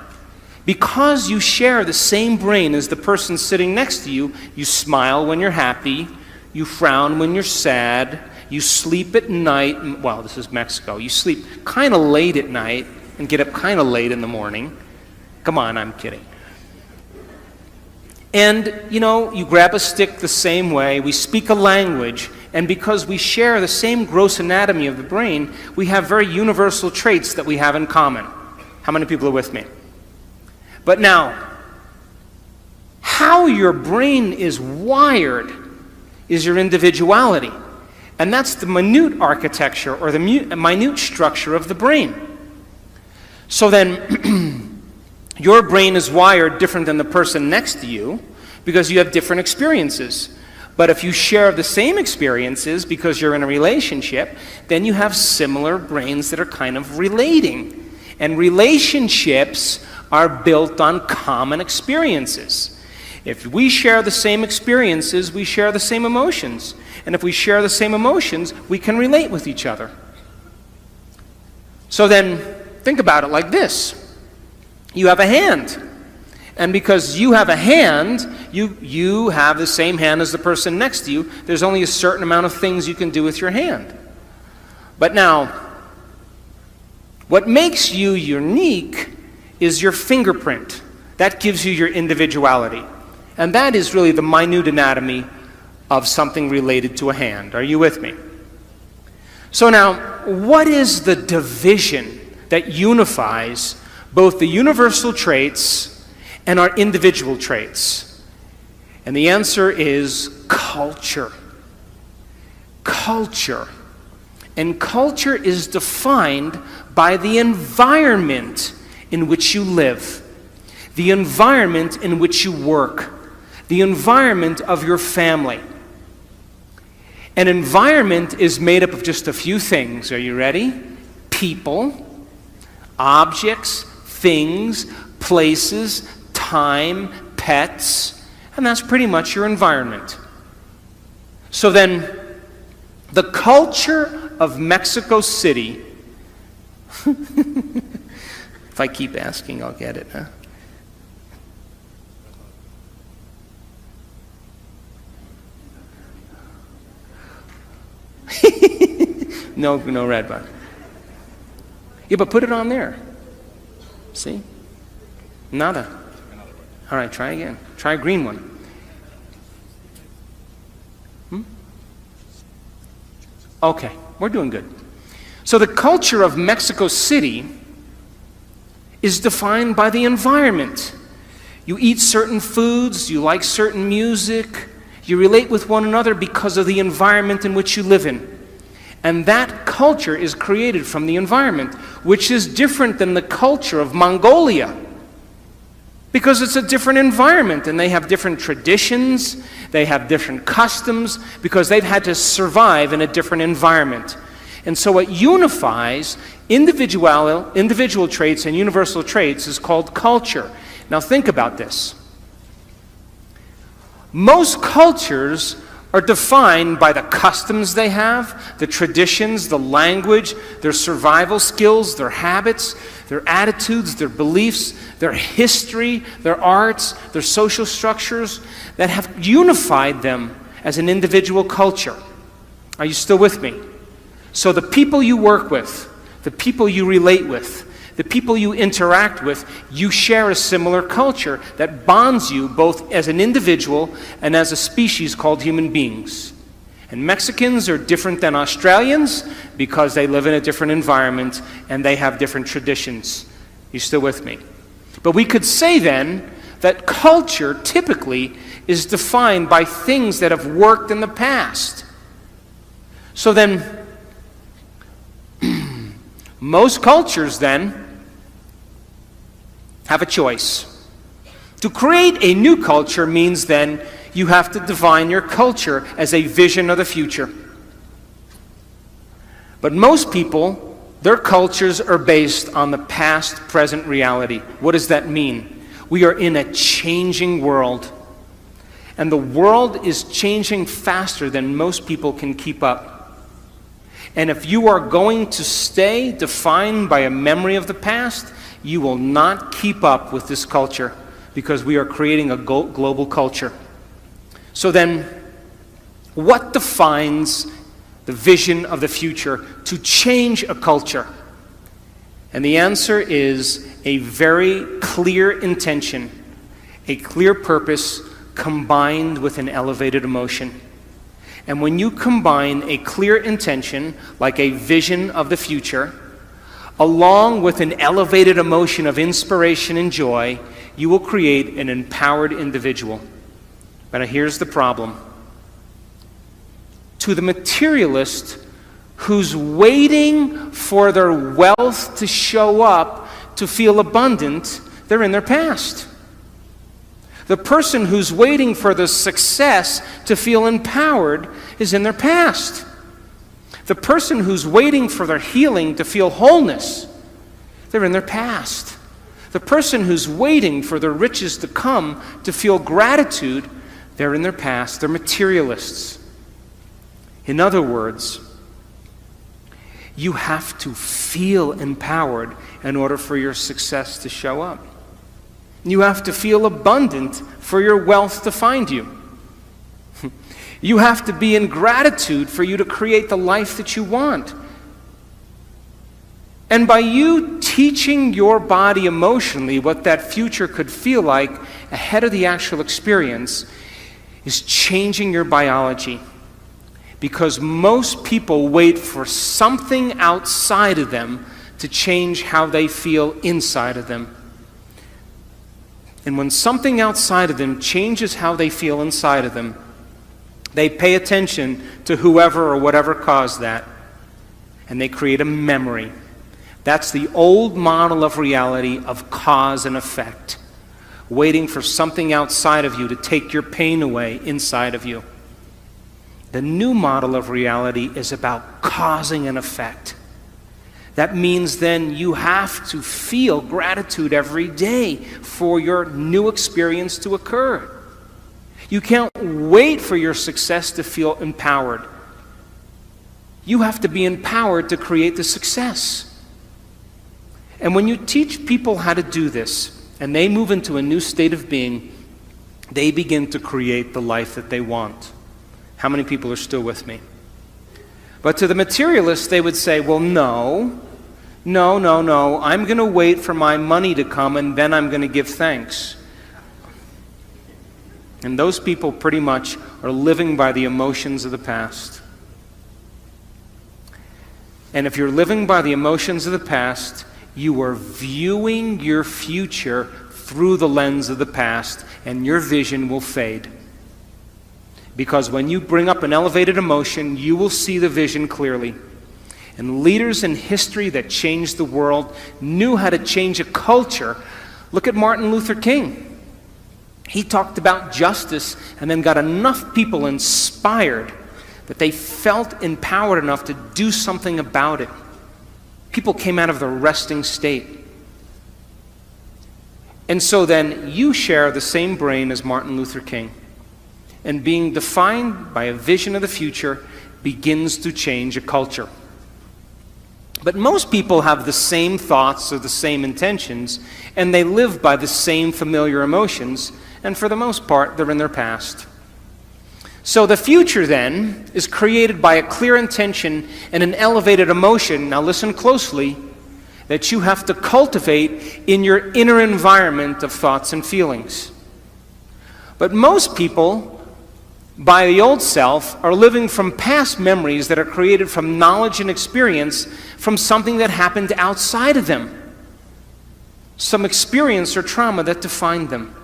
because you share the same brain as the person sitting next to you, you smile when you're happy, you frown when you're sad, you sleep at night, well, this is Mexico, you sleep kind of late at night and get up kind of late in the morning. Come on, I'm kidding. And, you grab a stick the same way, we speak a language, and because we share the same gross anatomy of the brain, we have very universal traits that we have in common. How many people are with me? But now, how your brain is wired is your individuality. And that's the minute architecture or the minute structure of the brain. So then, your brain is wired different than the person next to you because you have different experiences. But if you share the same experiences because you're in a relationship, then you have similar brains that are kind of relating. And relationships are built on common experiences. If we share the same experiences, we share the same emotions. And if we share the same emotions, we can relate with each other. So then, think about it like this. You have a hand. And because you have a hand, you have the same hand as the person next to you. There's only a certain amount of things you can do with your hand. But now, what makes you unique is your fingerprint. That gives you your individuality. And that is really the minute anatomy of something related to a hand. Are you with me? So now, what is the division that unifies both the universal traits and our individual traits? And the answer is culture. Culture. And culture is defined by the environment in which you live, the environment in which you work, the environment of your family. An environment is made up of just a few things. Are you ready? People, objects, things, places, time, pets, and that's pretty much your environment. So then, the culture of Mexico City, if I keep asking, I'll get it, huh? No red button. Yeah, but put it on there. See? Nada. All right, try again. Try a green one. Okay, we're doing good. So the culture of Mexico City is defined by the environment. You eat certain foods, you like certain music, you relate with one another because of the environment in which you live in. And that culture is created from the environment, which is different than the culture of Mongolia. Because it's a different environment, and they have different traditions, they have different customs, because they've had to survive in a different environment. And so what unifies individual traits and universal traits is called culture. Now think about this. Most cultures are defined by the customs they have, the traditions, the language, their survival skills, their habits, their attitudes, their beliefs, their history, their arts, their social structures that have unified them as an individual culture. Are you still with me? So the people you work with, the people you relate with, the people you interact with, you share a similar culture that bonds you both as an individual and as a species called human beings. And Mexicans are different than Australians because they live in a different environment and they have different traditions. You still with me? But we could say then that culture typically is defined by things that have worked in the past. So then, most cultures then have a choice. To create a new culture means then you have to define your culture as a vision of the future. But most people, their cultures are based on the past-present reality. What does that mean? We are in a changing world. And the world is changing faster than most people can keep up. And if you are going to stay defined by a memory of the past, you will not keep up with this culture because we are creating a global culture. So then, what defines the vision of the future to change a culture? And the answer is a very clear intention, a clear purpose combined with an elevated emotion. And when you combine a clear intention, like a vision of the future, along with an elevated emotion of inspiration and joy, you will create an empowered individual. But here's the problem. To the materialist who's waiting for their wealth to show up to feel abundant, they're in their past. The person who's waiting for the success to feel empowered is in their past. The person who's waiting for their healing to feel wholeness, they're in their past. The person who's waiting for their riches to come to feel gratitude, they're in their past. They're materialists. In other words, you have to feel empowered in order for your success to show up. You have to feel abundant for your wealth to find you. You have to be in gratitude for you to create the life that you want. And by you teaching your body emotionally what that future could feel like ahead of the actual experience is changing your biology. Because most people wait for something outside of them to change how they feel inside of them. And when something outside of them changes how they feel inside of them, they pay attention to whoever or whatever caused that, and they create a memory. That's the old model of reality of cause and effect, waiting for something outside of you to take your pain away inside of you. The new model of reality is about causing an effect. That means then you have to feel gratitude every day for your new experience to occur. You can't wait for your success to feel empowered. You have to be empowered to create the success. And when you teach people how to do this, and they move into a new state of being, they begin to create the life that they want. How many people are still with me? But to the materialists, they would say, well, no, I'm going to wait for my money to come and then I'm going to give thanks. And those people pretty much are living by the emotions of the past. And if you're living by the emotions of the past, you are viewing your future through the lens of the past, and your vision will fade. Because when you bring up an elevated emotion, you will see the vision clearly. And leaders in history that changed the world knew how to change a culture. Look at Martin Luther King. He talked about justice and then got enough people inspired that they felt empowered enough to do something about it. People came out of the resting state. And so then you share the same brain as Martin Luther King. And being defined by a vision of the future begins to change a culture. But most people have the same thoughts or the same intentions, and they live by the same familiar emotions, and for the most part, they're in their past. So the future then is created by a clear intention and an elevated emotion, now listen closely, that you have to cultivate in your inner environment of thoughts and feelings. But most people, by the old self, are living from past memories that are created from knowledge and experience from something that happened outside of them. Some experience or trauma that defined them.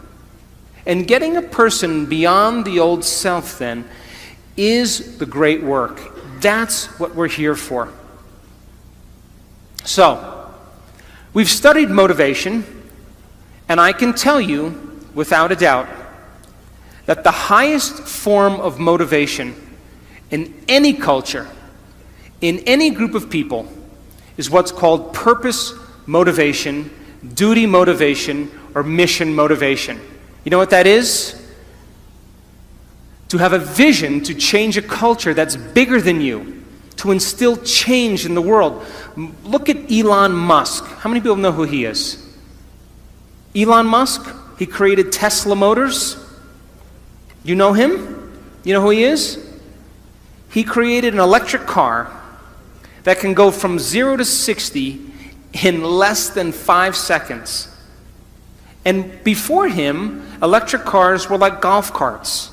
And getting a person beyond the old self then is the great work. That's what we're here for. So, we've studied motivation, and I can tell you without a doubt that the highest form of motivation in any culture, in any group of people, is what's called purpose motivation, duty motivation, or mission motivation. You know what that is? To have a vision to change a culture that's bigger than you, to instill change in the world. Look at Elon Musk. How many people know who he is? Elon Musk, he created Tesla Motors. You know him? You know who he is? He created an electric car that can go from 0 to 60 in less than 5 seconds. And before him, electric cars were like golf carts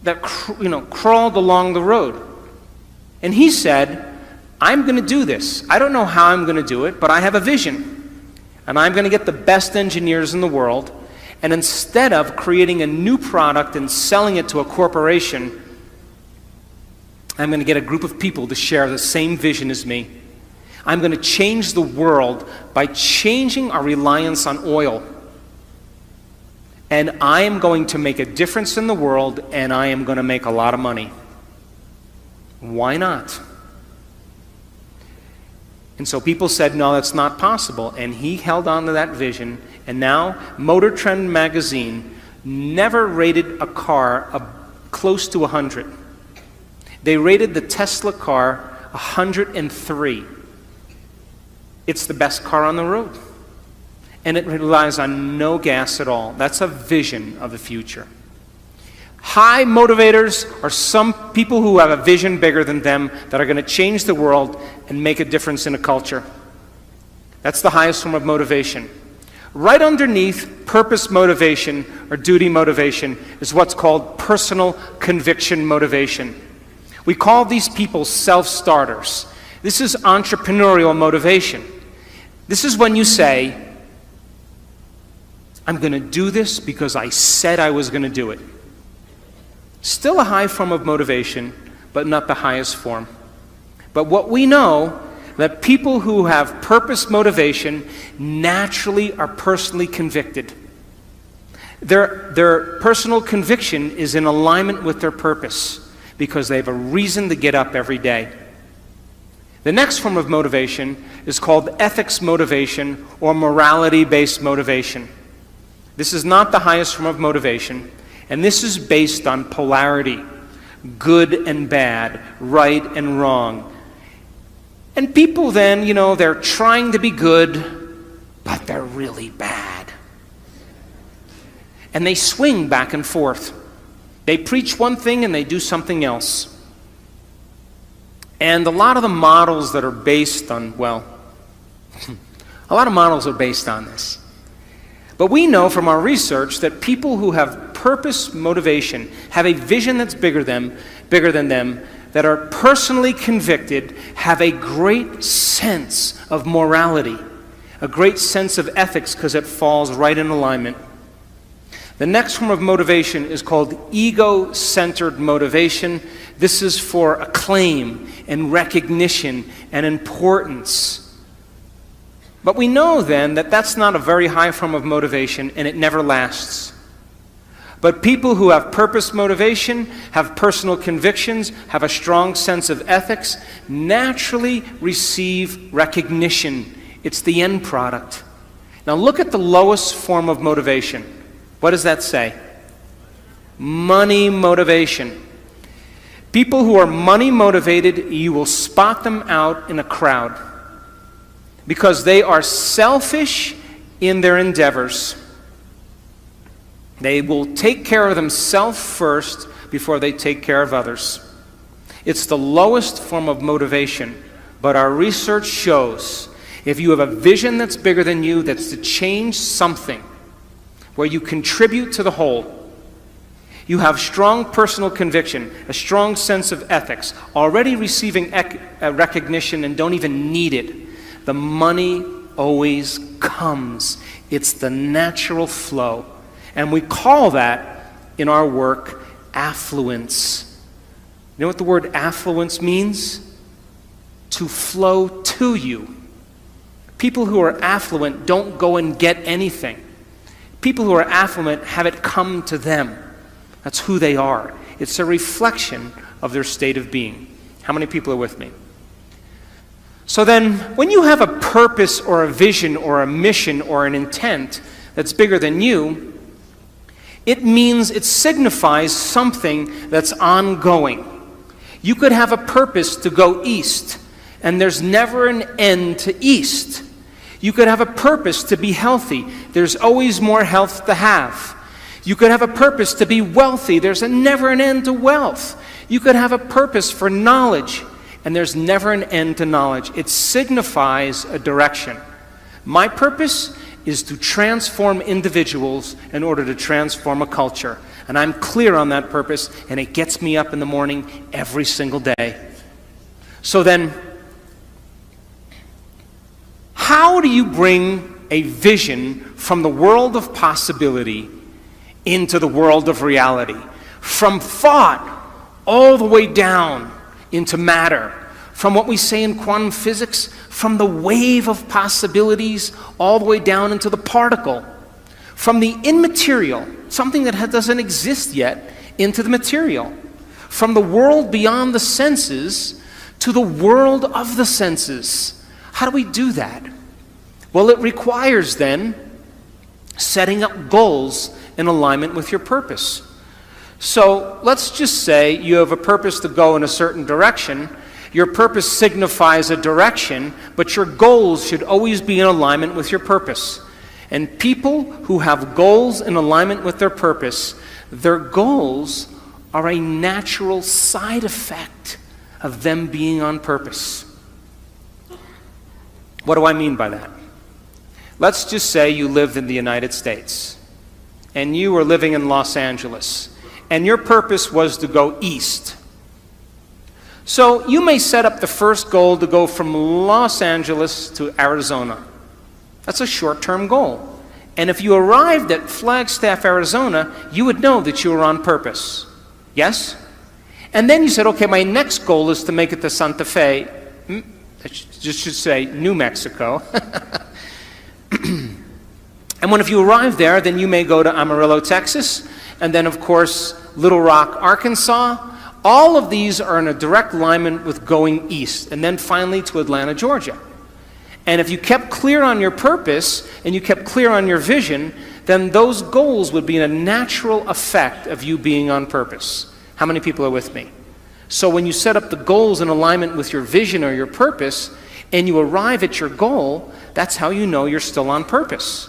that crawled along the road. And he said, I'm going to do this. I don't know how I'm going to do it, but I have a vision. And I'm going to get the best engineers in the world. And instead of creating a new product and selling it to a corporation, I'm going to get a group of people to share the same vision as me. I'm going to change the world by changing our reliance on oil. And I am going to make a difference in the world, and I am going to make a lot of money. Why not? And so people said, no, that's not possible. And he held on to that vision. And now, Motor Trend magazine never rated a car close to 100. They rated the Tesla car 103. It's the best car on the road. And it relies on no gas at all. That's a vision of the future. High motivators are some people who have a vision bigger than them that are going to change the world and make a difference in a culture. That's the highest form of motivation. Right underneath purpose motivation or duty motivation is what's called personal conviction motivation. We call these people self-starters. This is entrepreneurial motivation. This is when you say, I'm going to do this because I said I was going to do it. Still a high form of motivation, but not the highest form. But what we know, that people who have purpose motivation naturally are personally convicted. Their personal conviction is in alignment with their purpose because they have a reason to get up every day. The next form of motivation is called ethics motivation or morality-based motivation. This is not the highest form of motivation, and this is based on polarity, good and bad, right and wrong. And people then, they're trying to be good, but they're really bad. And they swing back and forth. They preach one thing and they do something else. And a lot of the models that are based on, a lot of models are based on this. But we know from our research that people who have purpose motivation, have a vision that's bigger than them, that are personally convicted, have a great sense of morality, a great sense of ethics because it falls right in alignment. The next form of motivation is called ego-centered motivation. This is for acclaim and recognition and importance. But we know then that that's not a very high form of motivation and it never lasts. But people who have purpose motivation, have personal convictions, have a strong sense of ethics, naturally receive recognition. It's the end product. Now look at the lowest form of motivation. What does that say? Money motivation. People who are money motivated, you will spot them out in a crowd because they are selfish in their endeavors. They will take care of themselves first before they take care of others. It's the lowest form of motivation, but our research shows if you have a vision that's bigger than you, that's to change something, where you contribute to the whole, you have strong personal conviction, a strong sense of ethics, already receiving recognition and don't even need it, the money always comes. It's the natural flow. And we call that, in our work, affluence. You know what the word affluence means? To flow to you. People who are affluent don't go and get anything. People who are affluent have it come to them. That's who they are. It's a reflection of their state of being. How many people are with me? So then, when you have a purpose or a vision or a mission or an intent that's bigger than you, it means it signifies something that's ongoing. You could have a purpose to go east, and there's never an end to east. You could have a purpose to be healthy. There's always more health to have. You could have a purpose to be wealthy. There's never an end to wealth. You could have a purpose for knowledge, and there's never an end to knowledge. It signifies a direction. My purpose is to transform individuals in order to transform a culture. And I'm clear on that purpose, and it gets me up in the morning every single day. So then, how do you bring a vision from the world of possibility into the world of reality? From thought all the way down into matter. From what we say in quantum physics, from the wave of possibilities all the way down into the particle. From the immaterial, something that doesn't exist yet, into the material. From the world beyond the senses to the world of the senses. How do we do that? Well, it requires then setting up goals in alignment with your purpose. So let's just say you have a purpose to go in a certain direction. Your purpose signifies a direction, but your goals should always be in alignment with your purpose. And people who have goals in alignment with their purpose, their goals are a natural side effect of them being on purpose. What do I mean by that? Let's just say you lived in the United States, and you were living in Los Angeles, and your purpose was to go east. So you may set up the first goal to go from Los Angeles to Arizona. That's a short-term goal. And if you arrived at Flagstaff, Arizona, you would know that you were on purpose. Yes? And then you said, okay, my next goal is to make it to Santa Fe. I should say New Mexico. And if you arrive there, then you may go to Amarillo, Texas, and then, of course, Little Rock, Arkansas, All of these are in a direct alignment with going east, and then finally to Atlanta, Georgia. And if you kept clear on your purpose, and you kept clear on your vision, then those goals would be a natural effect of you being on purpose. How many people are with me? So when you set up the goals in alignment with your vision or your purpose, and you arrive at your goal, that's how you know you're still on purpose.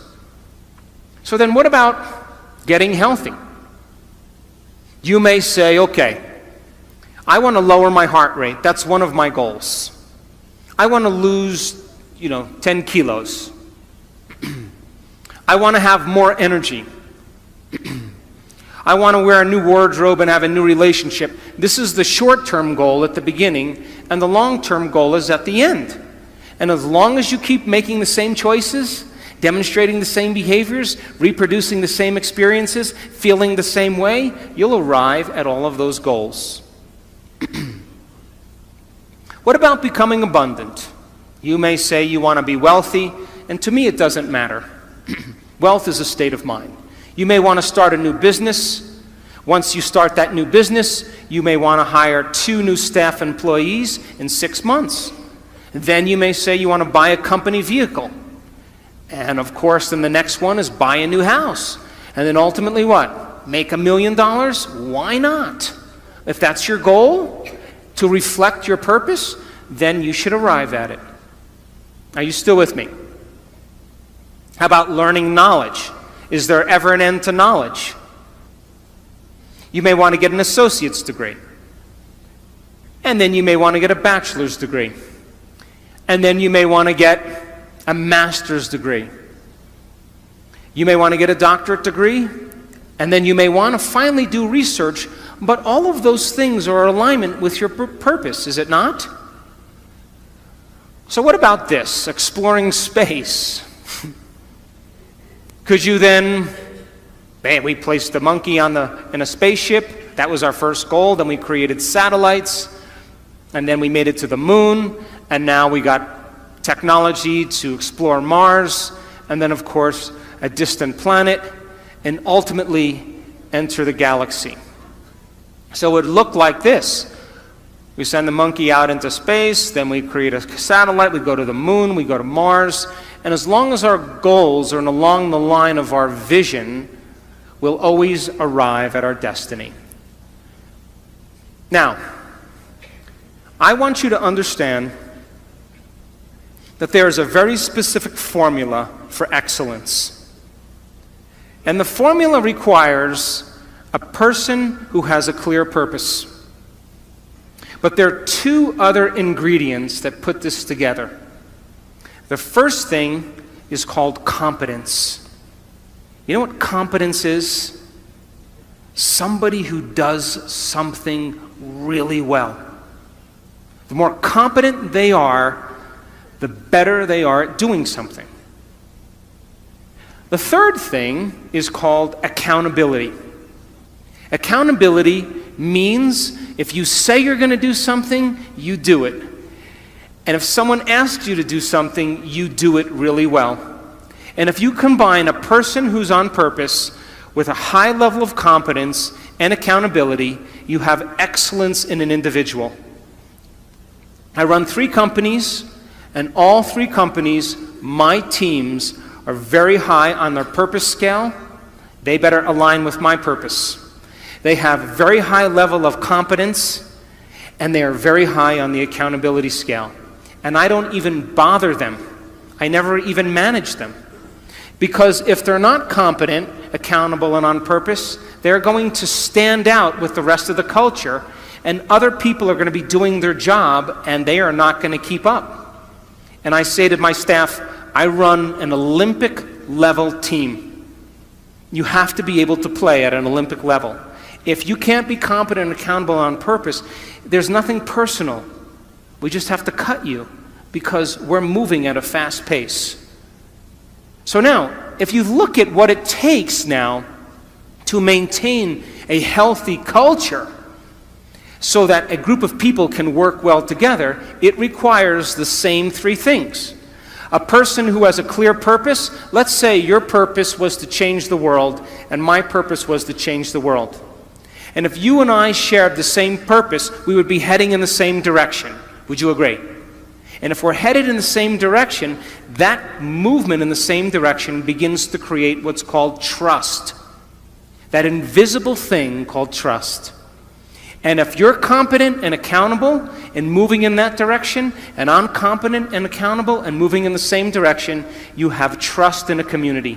So then what about getting healthy? You may say, okay, I want to lower my heart rate. That's one of my goals. I want to lose, 10 kilos. I want to have more energy. I want to wear a new wardrobe and have a new relationship. This is the short-term goal at the beginning, and the long-term goal is at the end. And as long as you keep making the same choices, demonstrating the same behaviors, reproducing the same experiences, feeling the same way, you'll arrive at all of those goals. What about becoming abundant? You may say you want to be wealthy, and to me it doesn't matter. Wealth is a state of mind. You may want to start a new business. Once you start that new business, you may want to hire 2 new staff employees in 6 months. Then you may say you want to buy a company vehicle. And of course, then the next one is buy a new house. And then ultimately what? Make $1 million? Why not? If that's your goal, to reflect your purpose, then you should arrive at it. Are you still with me? How about learning knowledge? Is there ever an end to knowledge? You may want to get an associate's degree. And then you may want to get a bachelor's degree. And then you may want to get a master's degree. You may want to get a doctorate degree. And then you may want to finally do research. But all of those things are in alignment with your purpose, is it not? So what about this? Exploring space. Could you then, we placed the monkey in a spaceship. That was our first goal. Then we created satellites. And then we made it to the moon. And now we got technology to explore Mars. And then, of course, a distant planet. And ultimately enter the galaxy. So it would look like this. We send the monkey out into space, then we create a satellite, we go to the moon, we go to Mars, and as long as our goals are along the line of our vision, we'll always arrive at our destiny. Now, I want you to understand that there is a very specific formula for excellence. And the formula requires a person who has a clear purpose. But there are 2 other ingredients that put this together. The first thing is called competence. You know what competence is? Somebody who does something really well. The more competent they are, the better they are at doing something. The third thing is called accountability. Accountability means if you say you're going to do something, you do it. And if someone asks you to do something, you do it really well. And if you combine a person who's on purpose with a high level of competence and accountability, you have excellence in an individual. I run 3 companies, and all 3 companies, my teams, are very high on their purpose scale. They better align with my purpose. They have very high level of competence, and they are very high on the accountability scale. And I don't even bother them. I never even manage them. Because if they're not competent, accountable, and on purpose, they're going to stand out with the rest of the culture, and other people are going to be doing their job, and they are not going to keep up. And I say to my staff, I run an Olympic-level team. You have to be able to play at an Olympic level. If you can't be competent and accountable on purpose, there's nothing personal. We just have to cut you because we're moving at a fast pace. So now, if you look at what it takes now to maintain a healthy culture so that a group of people can work well together, it requires the same 3 things. A person who has a clear purpose, let's say your purpose was to change the world and my purpose was to change the world. And if you and I shared the same purpose, we would be heading in the same direction. Would you agree? And if we're headed in the same direction, that movement in the same direction begins to create what's called trust. That invisible thing called trust. And if you're competent and accountable in moving in that direction, and I'm competent and accountable and moving in the same direction, you have trust in a community.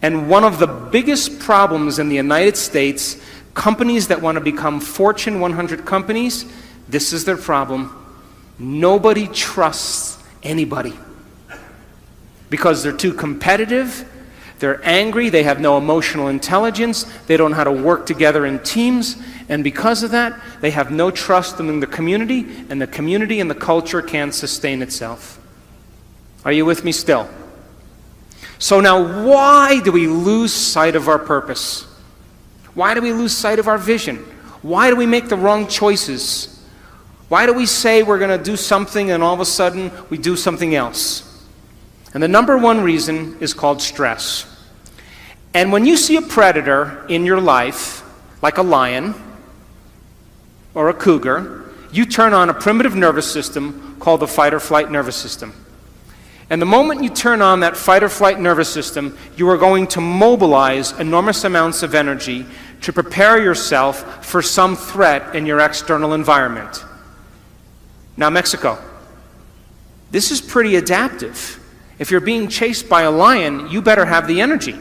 And one of the biggest problems in the United States, companies that want to become Fortune 100 companies, this is their problem. Nobody trusts anybody. Because they're too competitive, they're angry, they have no emotional intelligence, they don't know how to work together in teams, and because of that, they have no trust in the community and the culture can't sustain itself. Are you with me still? So now, why do we lose sight of our purpose? Why do we lose sight of our vision? Why do we make the wrong choices? Why do we say we're going to do something and all of a sudden we do something else? And the number one reason is called stress. And when you see a predator in your life, like a lion or a cougar, you turn on a primitive nervous system called the fight or flight nervous system. And the moment you turn on that fight or flight nervous system, you are going to mobilize enormous amounts of energy to prepare yourself for some threat in your external environment. Now, Mexico. This is pretty adaptive. If you're being chased by a lion, you better have the energy.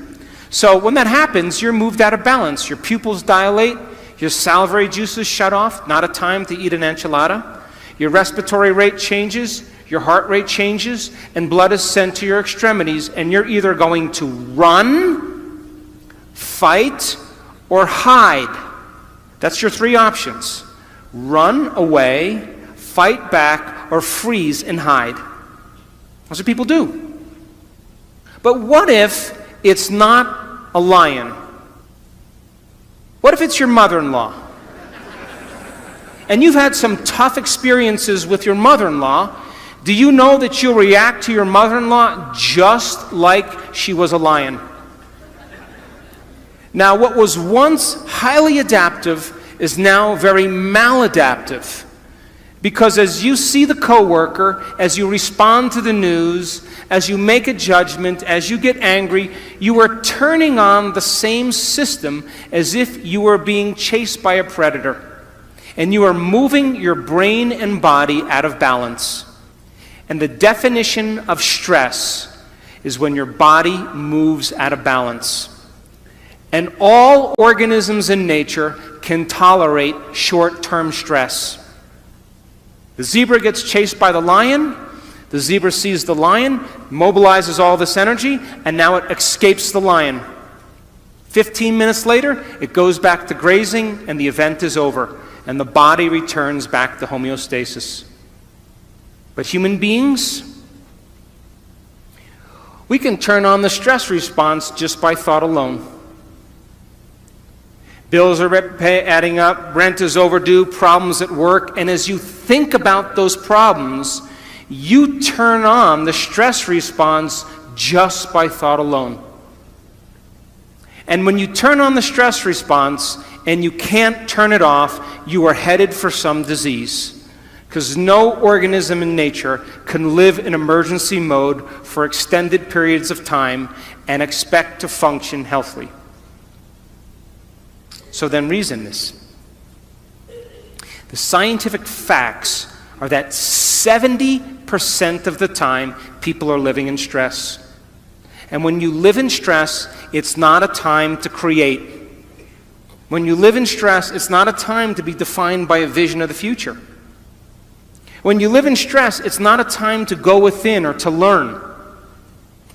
So when that happens, you're moved out of balance. Your pupils dilate, your salivary juices shut off, not a time to eat an enchilada. Your respiratory rate changes, your heart rate changes, and blood is sent to your extremities, and you're either going to run, fight, or hide. That's your three options. Run away, fight back, or freeze and hide. That's what people do. But what if it's not a lion? What if it's your mother-in-law? And you've had some tough experiences with your mother-in-law. Do you know that you'll react to your mother-in-law just like she was a lion? Now, what was once highly adaptive is now very maladaptive. Because as you see the coworker, as you respond to the news, as you make a judgment, as you get angry, you are turning on the same system as if you were being chased by a predator. And you are moving your brain and body out of balance. And the definition of stress is when your body moves out of balance. And all organisms in nature can tolerate short-term stress. The zebra gets chased by the lion. The zebra sees the lion, mobilizes all this energy, and now it escapes the lion. 15 minutes later, it goes back to grazing, and the event is over. And the body returns back to homeostasis. But human beings, we can turn on the stress response just by thought alone. Bills are adding up, rent is overdue, problems at work, and as you think about those problems, you turn on the stress response just by thought alone. And when you turn on the stress response and you can't turn it off, you are headed for some disease. Because no organism in nature can live in emergency mode for extended periods of time and expect to function healthily. So then reason this. The scientific facts are that 70% of the time people are living in stress. And when you live in stress, it's not a time to create. When you live in stress, it's not a time to be defined by a vision of the future. When you live in stress, it's not a time to go within or to learn.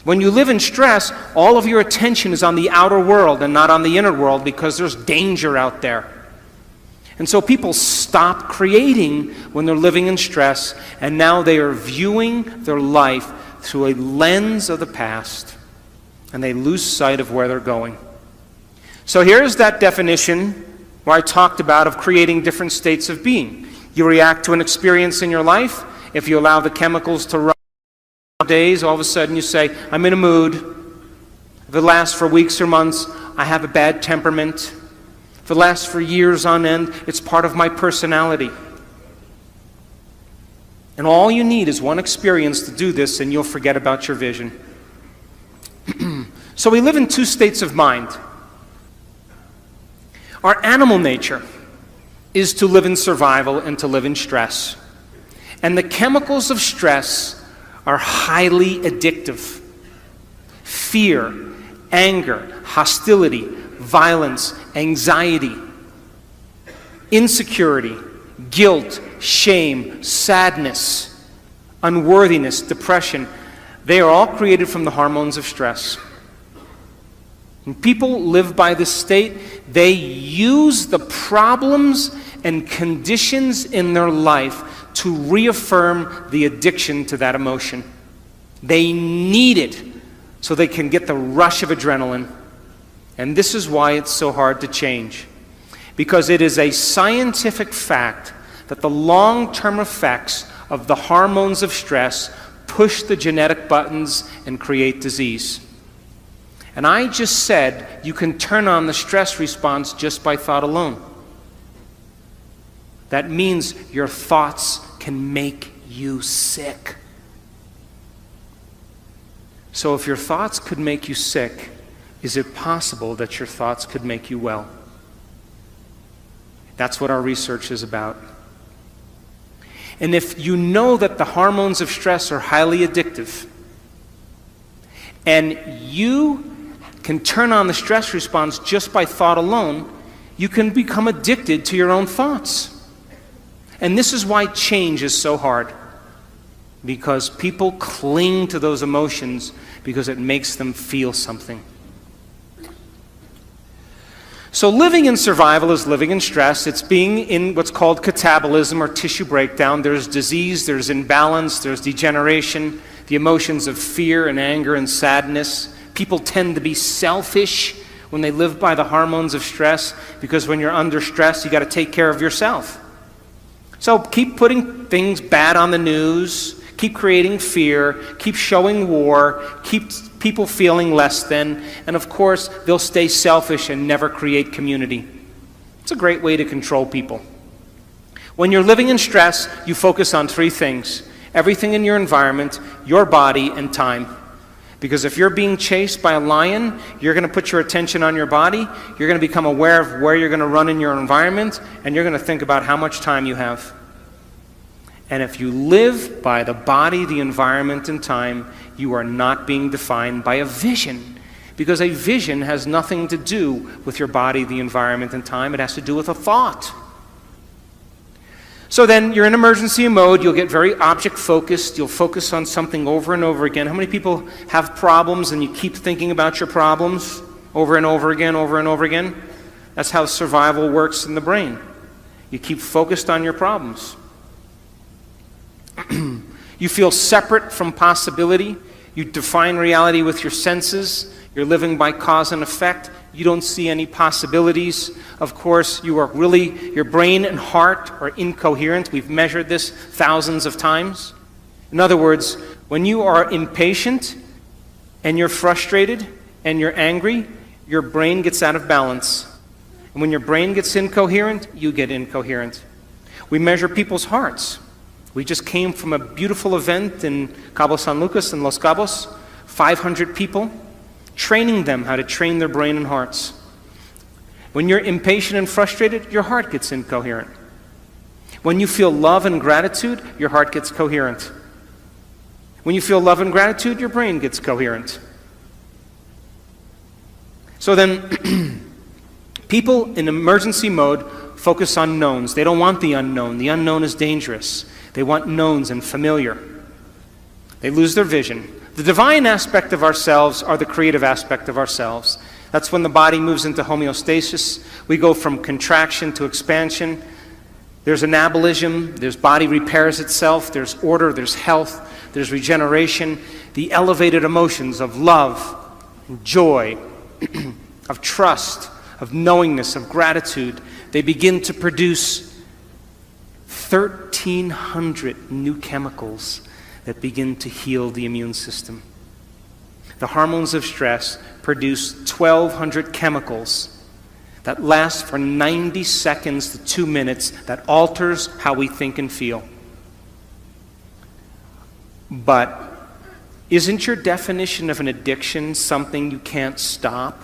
When you live in stress, all of your attention is on the outer world and not on the inner world because there's danger out there. And so people stop creating when they're living in stress, and now they are viewing their life through a lens of the past, and they lose sight of where they're going. So here's that definition where I talked about of creating different states of being. You react to an experience in your life. If you allow the chemicals to run days, all of a sudden you say, I'm in a mood. If it lasts for weeks or months, I have a bad temperament. If it lasts for years on end, it's part of my personality. And all you need is one experience to do this, and you'll forget about your vision. So we live in two states of mind. Our animal nature is to live in survival and to live in stress. And the chemicals of stress are highly addictive. Fear, anger, hostility, violence, anxiety, insecurity, guilt, shame, sadness, unworthiness, depression. They are all created from the hormones of stress. When people live by this state, they use the problems and conditions in their life to reaffirm the addiction to that emotion. They need it so they can get the rush of adrenaline. And this is why it's so hard to change. Because it is a scientific fact that the long-term effects of the hormones of stress push the genetic buttons and create disease. And I just said you can turn on the stress response just by thought alone. That means your thoughts can make you sick. So if your thoughts could make you sick, is it possible that your thoughts could make you well? That's what our research is about. And if you know that the hormones of stress are highly addictive, and you can turn on the stress response just by thought alone, you can become addicted to your own thoughts. And this is why change is so hard. Because people cling to those emotions because it makes them feel something. So living in survival is living in stress. It's being in what's called catabolism or tissue breakdown. There's disease, there's imbalance, there's degeneration, the emotions of fear and anger and sadness. People tend to be selfish when they live by the hormones of stress, because when you're under stress, you got to take care of yourself. So keep putting things bad on the news, keep creating fear, keep showing war, keep people feeling less than, and of course, they'll stay selfish and never create community. It's a great way to control people. When you're living in stress, you focus on three things: everything in your environment, your body, and time. Because if you're being chased by a lion, you're going to put your attention on your body, you're going to become aware of where you're going to run in your environment, and you're going to think about how much time you have. And if you live by the body, the environment, and time, you are not being defined by a vision. Because a vision has nothing to do with your body, the environment, and time. It has to do with a thought. So then you're in emergency mode. You'll get very object-focused. You'll focus on something over and over again. How many people have problems and you keep thinking about your problems over and over again, over and over again? That's how survival works in the brain. You keep focused on your problems. You feel separate from possibility. You define reality with your senses. You're living by cause and effect. You don't see any possibilities. Of course, your brain and heart are incoherent. We've measured this thousands of times. In other words, when you are impatient and you're frustrated and you're angry, your brain gets out of balance. And when your brain gets incoherent, you get incoherent. We measure people's hearts. We just came from a beautiful event in Cabo San Lucas in Los Cabos, 500 people, training them how to train their brain and hearts. When you're impatient and frustrated, your heart gets incoherent. When you feel love and gratitude, your heart gets coherent. When you feel love and gratitude, your brain gets coherent. So then, people in emergency mode focus on knowns. They don't want the unknown. The unknown is dangerous. They want knowns and familiar. They lose their vision. The divine aspect of ourselves are the creative aspect of ourselves. That's when the body moves into homeostasis. We go from contraction to expansion. There's anabolism. There's body repairs itself. There's order. There's health. There's regeneration. The elevated emotions of love, joy, of trust, of knowingness, of gratitude, they begin to produce 1,300 new chemicals that begin to heal the immune system. The hormones of stress produce 1,200 chemicals that lasts for 90 seconds to 2 minutes that alters how we think and feel. But isn't your definition of an addiction something you can't stop?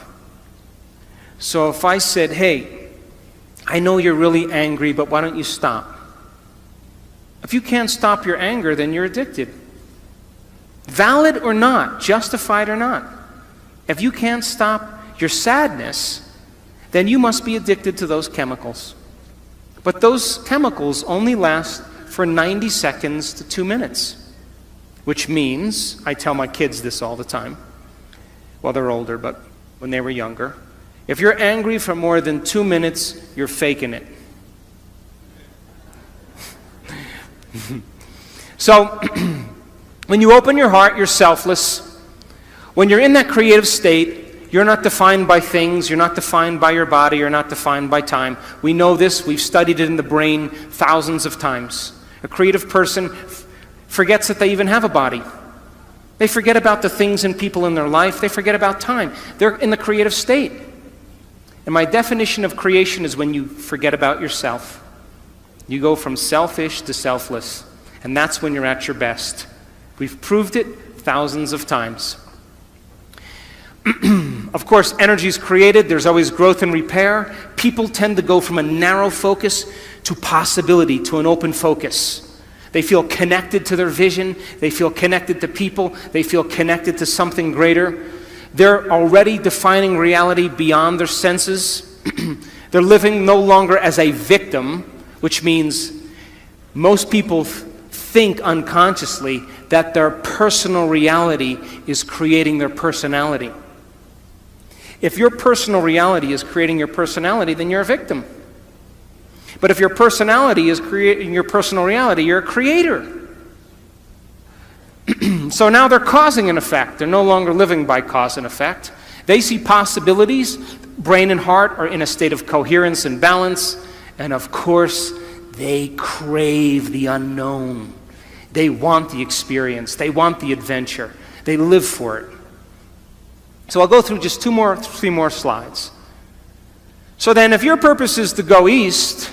So if I said, hey, I know you're really angry, but why don't you stop? If you can't stop your anger, then you're addicted. Valid or not, justified or not. If you can't stop your sadness, then you must be addicted to those chemicals. But those chemicals only last for 90 seconds to 2 minutes. Which means, I tell my kids this all the time. Well, they're older, but when they were younger. If you're angry for more than 2 minutes, you're faking it. So, when you open your heart, you're selfless. When you're in that creative state, you're not defined by things, you're not defined by your body, you're not defined by time. We know this, we've studied it in the brain thousands of times. A creative person forgets that they even have a body. They forget about the things and people in their life, they forget about time. They're in the creative state. And my definition of creation is when you forget about yourself. You go from selfish to selfless. And that's when you're at your best. We've proved it thousands of times. Of course, energy is created. There's always growth and repair. People tend to go from a narrow focus to possibility, to an open focus. They feel connected to their vision. They feel connected to people. They feel connected to something greater. They're already defining reality beyond their senses. They're living no longer as a victim, which means most people think unconsciously that their personal reality is creating their personality. If your personal reality is creating your personality, then you're a victim. But if your personality is creating your personal reality, you're a creator. So now they're causing an effect. They're no longer living by cause and effect. They see possibilities. Brain and heart are in a state of coherence and balance. And of course, they crave the unknown. They want the experience. They want the adventure. They live for it. So I'll go through just 3 more slides. So then if your purpose is to go east,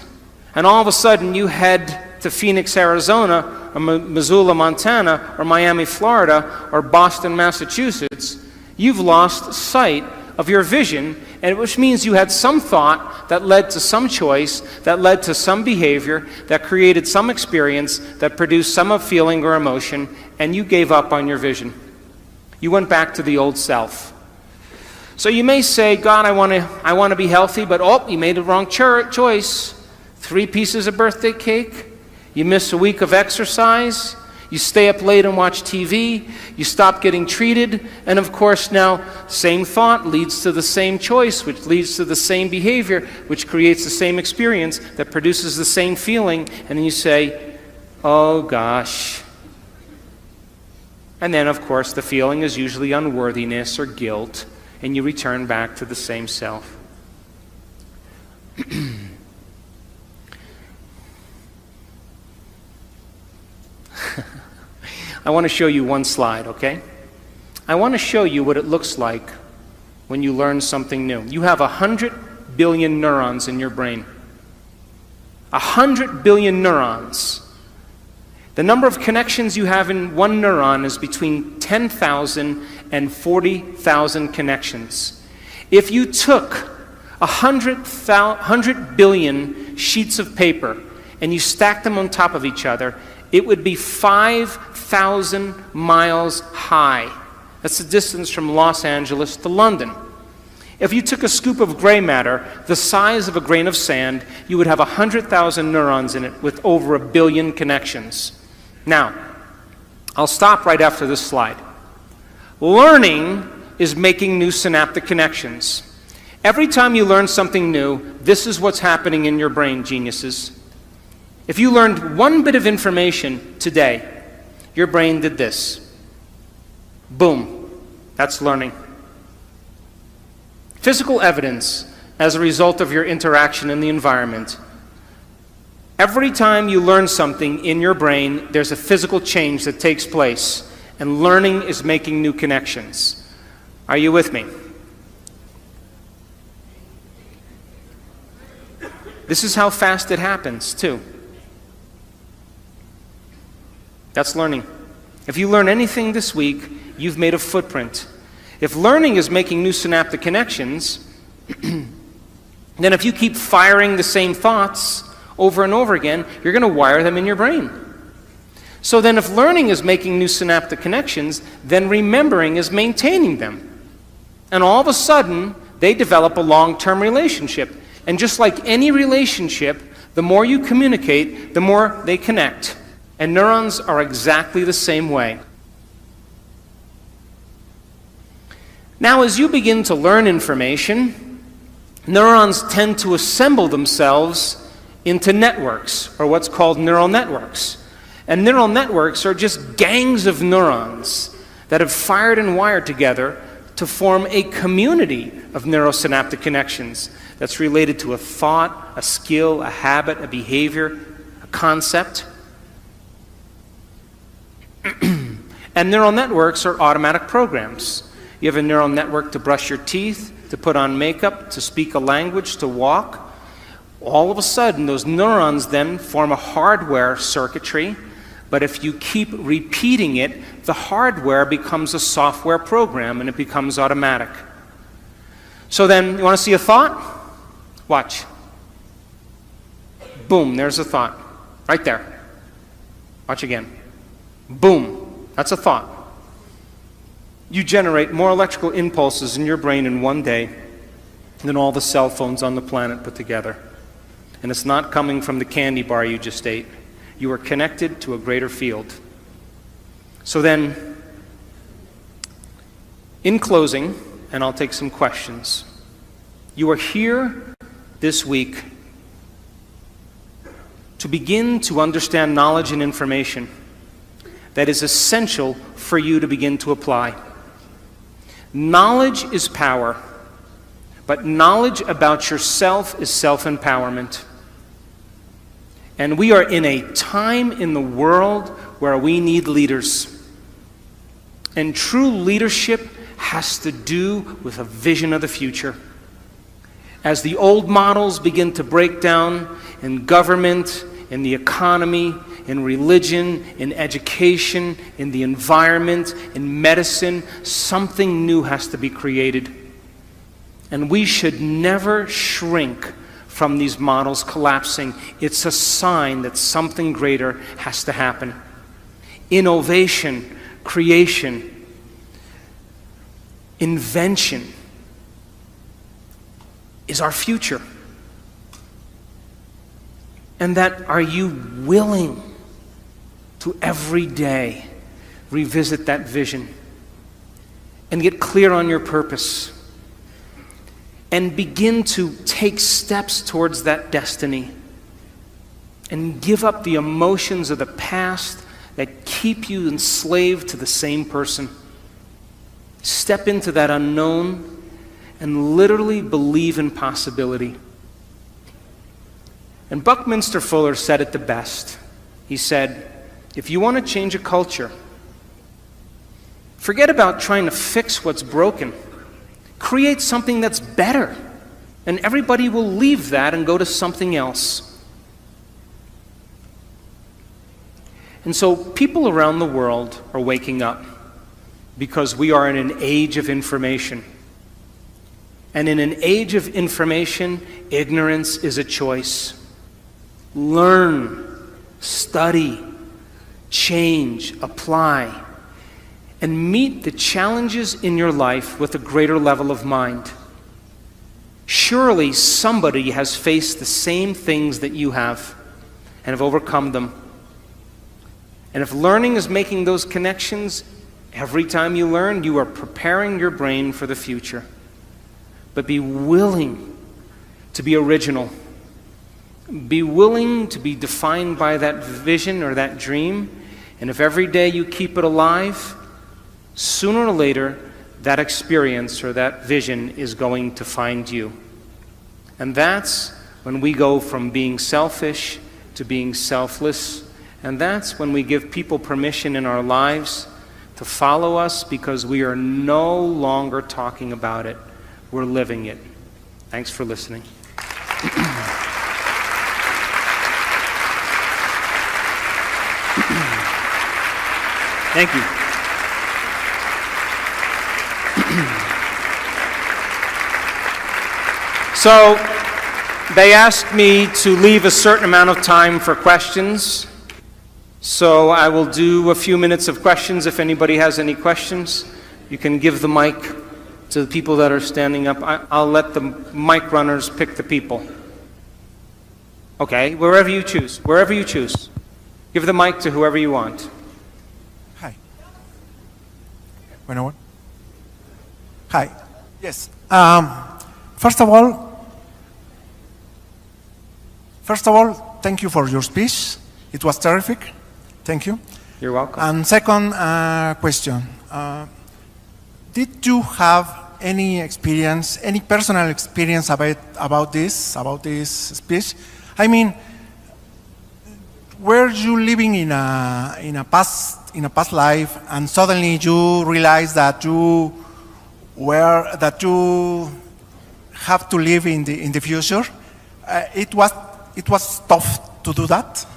and all of a sudden you head to Phoenix, Arizona, or Missoula, Montana, or Miami, Florida, or Boston, Massachusetts, you've lost sight of your vision, and which means you had some thought that led to some choice, that led to some behavior, that created some experience, that produced some feeling or emotion, and you gave up on your vision. You went back to the old self. So you may say, God, I want to be healthy, but you made a wrong choice. 3 pieces of birthday cake. You miss a week of exercise. You stay up late and watch TV. You stop getting treated. And of course now, same thought leads to the same choice, which leads to the same behavior, which creates the same experience, that produces the same feeling. And then you say, oh gosh. And then of course the feeling is usually unworthiness or guilt. And you return back to the same self. I want to show you one slide, okay? I want to show you what it looks like when you learn something new. You have 100 billion neurons in your brain. 100 billion neurons. The number of connections you have in one neuron is between 10,000 and 40,000 connections. If you took 100 billion sheets of paper and you stacked them on top of each other, it would be 5,000 miles high. That's the distance from Los Angeles to London. If you took a scoop of gray matter, the size of a grain of sand, you would have 100,000 neurons in it with over 1 billion connections. Now, I'll stop right after this slide. Learning is making new synaptic connections. Every time you learn something new, this is what's happening in your brain, geniuses. If you learned one bit of information today, your brain did this. Boom. That's learning. Physical evidence as a result of your interaction in the environment. Every time you learn something in your brain, there's a physical change that takes place, and learning is making new connections. Are you with me? This is how fast it happens, too. That's learning. If you learn anything this week, you've made a footprint. If learning is making new synaptic connections, then if you keep firing the same thoughts over and over again, you're going to wire them in your brain. So then if learning is making new synaptic connections, then remembering is maintaining them. And all of a sudden, they develop a long-term relationship. And just like any relationship, the more you communicate, the more they connect. And neurons are exactly the same way. Now, as you begin to learn information, neurons tend to assemble themselves into networks, or what's called neural networks. And neural networks are just gangs of neurons that have fired and wired together to form a community of neurosynaptic connections that's related to a thought, a skill, a habit, a behavior, a concept. And neural networks are automatic programs. You have a neural network to brush your teeth, to put on makeup, to speak a language, to walk. All of a sudden, those neurons then form a hardware circuitry, but if you keep repeating it, the hardware becomes a software program and it becomes automatic. So then, you want to see a thought? Watch. Boom, there's a thought. Right there. Watch again. Boom, that's a thought. You generate more electrical impulses in your brain in one day than all the cell phones on the planet put together. And it's not coming from the candy bar you just ate. You are connected to a greater field. So then, in closing, and I'll take some questions, you are here this week to begin to understand knowledge and information that is essential for you to begin to apply. Knowledge is power, but knowledge about yourself is self-empowerment. And we are in a time in the world where we need leaders. And true leadership has to do with a vision of the future. As the old models begin to break down in government, in the economy, in religion, in education, in the environment, in medicine, something new has to be created. And we should never shrink from these models collapsing. It's a sign that something greater has to happen. Innovation, creation, invention is our future. And that, are you willing to every day revisit that vision and get clear on your purpose and begin to take steps towards that destiny and give up the emotions of the past that keep you enslaved to the same person? Step into that unknown and literally believe in possibility. And Buckminster Fuller said it the best. He said, if you want to change a culture, forget about trying to fix what's broken. Create something that's better, and everybody will leave that and go to something else. And so people around the world are waking up because we are in an age of information. And in an age of information, ignorance is a choice. Learn, study, change, apply, and meet the challenges in your life with a greater level of mind. Surely somebody has faced the same things that you have and have overcome them. And if learning is making those connections, every time you learn, you are preparing your brain for the future. But be willing to be original. Be willing to be defined by that vision or that dream. And if every day you keep it alive, sooner or later, that experience or that vision is going to find you. And that's when we go from being selfish to being selfless. And that's when we give people permission in our lives to follow us, because we are no longer talking about it. We're living it. Thanks for listening. Thank you. So, they asked me to leave a certain amount of time for questions. So I will do a few minutes of questions. If anybody has any questions, you can give the mic to the people that are standing up. I'll let the mic runners pick the people. Okay, wherever you choose. Wherever you choose. Give the mic to whoever you want. Hi. Bueno. Hi. Yes. First of all, thank you for your speech. It was terrific. Thank you. You're welcome. And second question. Did you have any experience, any personal experience about this speech? I mean, were you living in a past life, and suddenly you realized that you have to live in the future? It was tough to do that.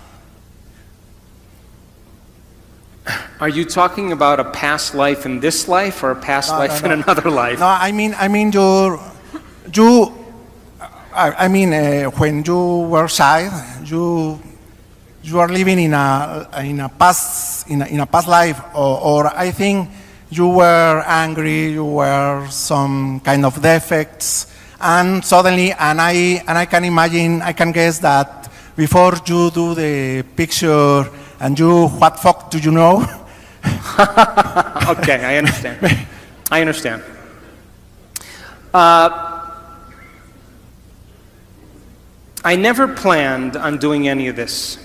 Are you talking about a past life in this life or a past life in another life? No, I mean, when you were child, you are living in a past life, or I think you were angry, you were some kind of defects, and suddenly, and I can imagine, I can guess that before you do the picture, and you, what fuck do you know? Okay, I understand. I understand. I never planned on doing any of this.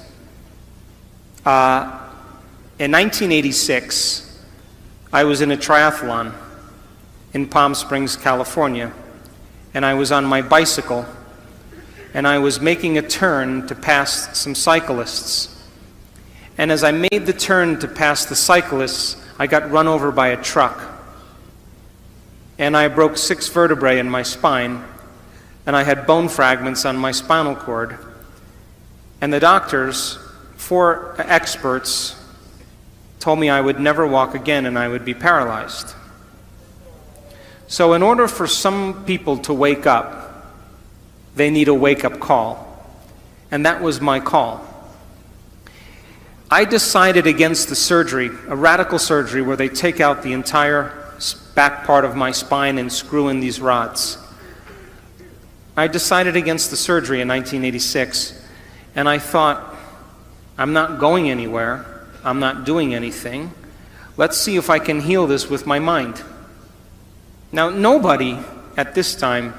In 1986, I was in a triathlon in Palm Springs, California, and I was on my bicycle, and I was making a turn to pass some cyclists. And as I made the turn to pass the cyclists, I got run over by a truck. And I broke 6 vertebrae in my spine, and I had bone fragments on my spinal cord. And the doctors, 4 experts, told me I would never walk again and I would be paralyzed. So in order for some people to wake up, they need a wake-up call. And that was my call. I decided against the surgery, a radical surgery where they take out the entire back part of my spine and screw in these rods. I decided against the surgery in 1986, and I thought, I'm not going anywhere, I'm not doing anything. Let's see if I can heal this with my mind. Now, nobody at this time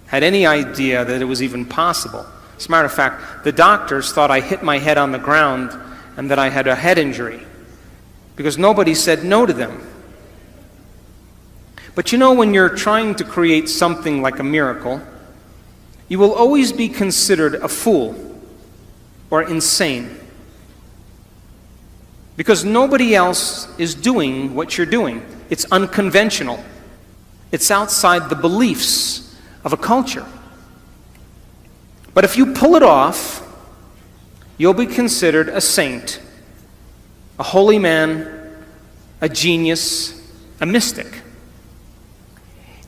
had any idea that it was even possible. As a matter of fact, the doctors thought I hit my head on the ground and that I had a head injury, because nobody said no to them. But you know, when you're trying to create something like a miracle, you will always be considered a fool or insane, because nobody else is doing what you're doing. It's unconventional. It's outside the beliefs of a culture. But if you pull it off, you'll be considered a saint, a holy man, a genius, a mystic.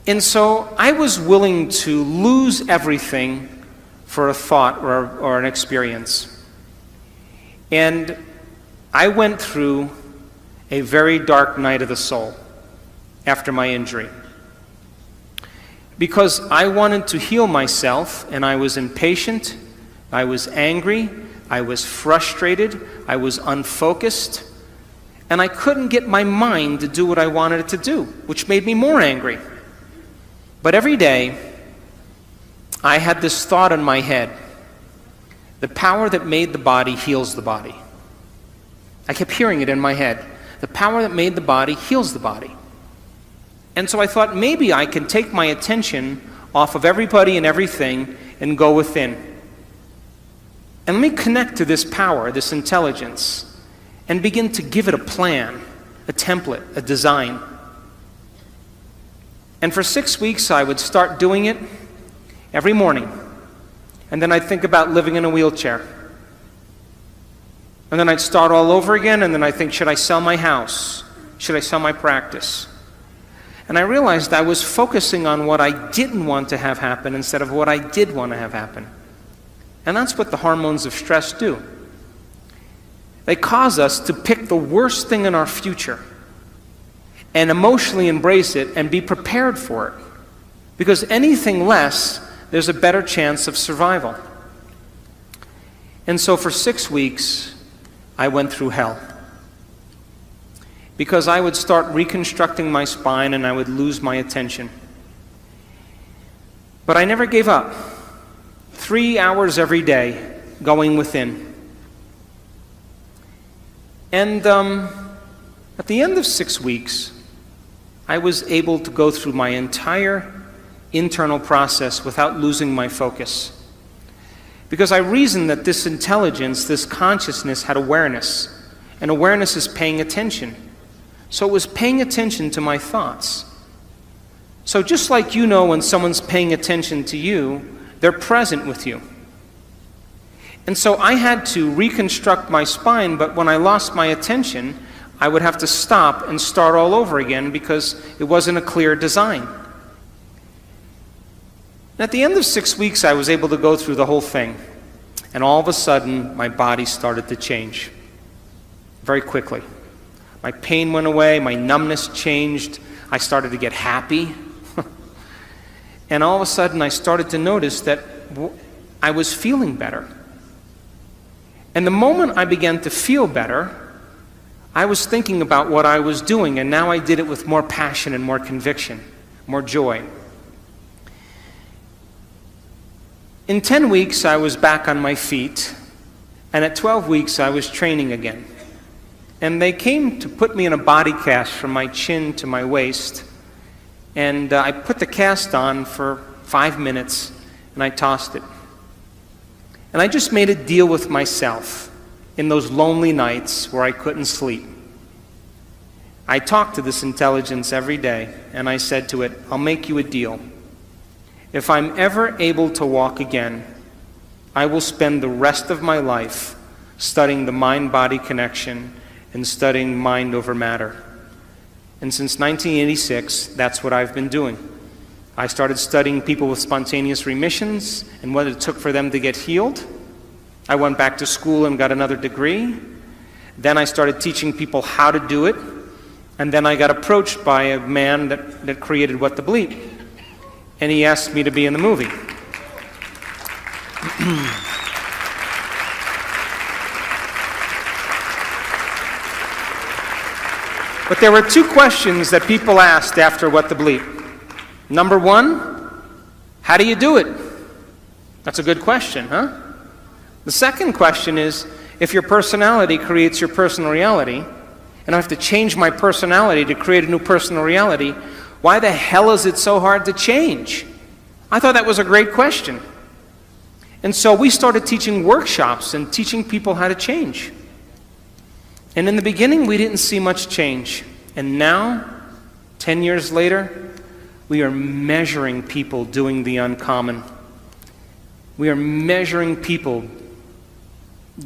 And so I was willing to lose everything for a thought or an experience. And I went through a very dark night of the soul after my injury, because I wanted to heal myself, and I was impatient, I was angry, I was frustrated, I was unfocused, and I couldn't get my mind to do what I wanted it to do, which made me more angry. But every day, I had this thought in my head: the power that made the body heals the body. I kept hearing it in my head. The power that made the body heals the body. And so I thought, maybe I can take my attention off of everybody and everything and go within. And let me connect to this power, this intelligence, and begin to give it a plan, a template, a design. And for 6 weeks, I would start doing it every morning. And then I'd think about living in a wheelchair. And then I'd start all over again, and then I'd think, should I sell my house? Should I sell my practice? And I realized I was focusing on what I didn't want to have happen instead of what I did want to have happen. And that's what the hormones of stress do. They cause us to pick the worst thing in our future and emotionally embrace it and be prepared for it. Because anything less, there's a better chance of survival. And so for 6 weeks, I went through hell. Because I would start reconstructing my spine and I would lose my attention. But I never gave up. 3 hours every day, going within. And at the end of 6 weeks, I was able to go through my entire internal process without losing my focus. Because I reasoned that this intelligence, this consciousness had awareness. And awareness is paying attention. So it was paying attention to my thoughts. So just like you know when someone's paying attention to you, they're present with you. And so I had to reconstruct my spine, but when I lost my attention, I would have to stop and start all over again because it wasn't a clear design. And at the end of 6 weeks, I was able to go through the whole thing. And all of a sudden, my body started to change very quickly. My pain went away, my numbness changed, I started to get happy. And all of a sudden, I started to notice that I was feeling better. And the moment I began to feel better, I was thinking about what I was doing, and now I did it with more passion and more conviction, more joy. In 10 weeks, I was back on my feet, and at 12 weeks, I was training again. And they came to put me in a body cast from my chin to my waist, and I put the cast on for 5 minutes, and I tossed it. And I just made a deal with myself in those lonely nights where I couldn't sleep. I talked to this intelligence every day, and I said to it, I'll make you a deal. If I'm ever able to walk again, I will spend the rest of my life studying the mind-body connection and studying mind over matter. And since 1986, that's what I've been doing. I started studying people with spontaneous remissions and what it took for them to get healed. I went back to school and got another degree. Then I started teaching people how to do it. And then I got approached by a man that created What the Bleep. And he asked me to be in the movie. But there were 2 questions that people asked after What the Bleep. Number 1, how do you do it? That's a good question, huh? The second question is, if your personality creates your personal reality, and I have to change my personality to create a new personal reality, why the hell is it so hard to change? I thought that was a great question. And so we started teaching workshops and teaching people how to change. And in the beginning, we didn't see much change. And now, 10 years later, we are measuring people doing the uncommon. We are measuring people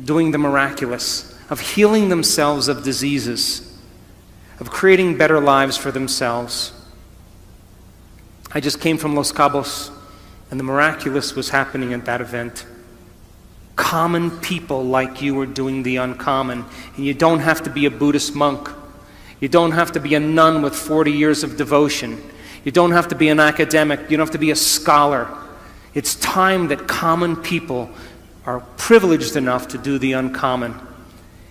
doing the miraculous, of healing themselves of diseases, of creating better lives for themselves. I just came from Los Cabos, and the miraculous was happening at that event. Common people like you are doing the uncommon, and you don't have to be a Buddhist monk. You don't have to be a nun with 40 years of devotion. You don't have to be an academic. You don't have to be a scholar. It's time that common people are privileged enough to do the uncommon.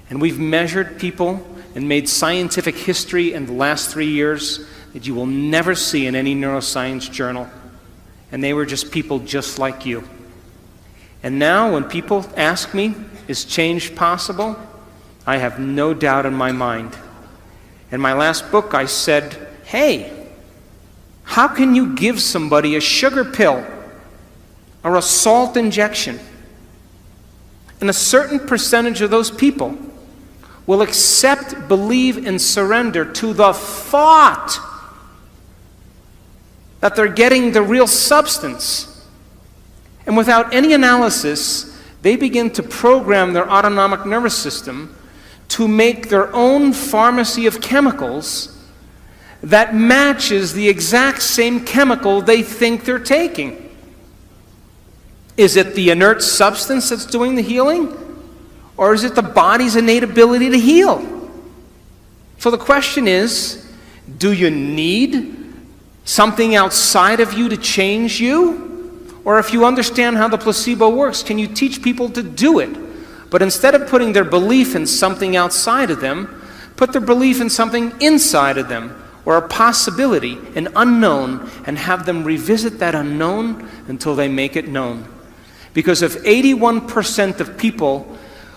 And we've measured people and made scientific history in the last 3 years that you will never see in any neuroscience journal. And they were just people just like you. And now when people ask me, is change possible? I have no doubt in my mind. In my last book, I said, hey, how can you give somebody a sugar pill or a salt injection? And a certain percentage of those people will accept, believe, and surrender to the thought that they're getting the real substance. And without any analysis, They begin to program their autonomic nervous system to make their own pharmacy of chemicals that matches the exact same chemical they think they're taking. Is it the inert substance that's doing the healing? Or is it the body's innate ability to heal? So the question is, do you need something outside of you to change you? Or if you understand how the placebo works, can you teach people to do it? But instead of putting their belief in something outside of them, put their belief in something inside of them, or a possibility, an unknown, and have them revisit that unknown until they make it known. Because if 81% of people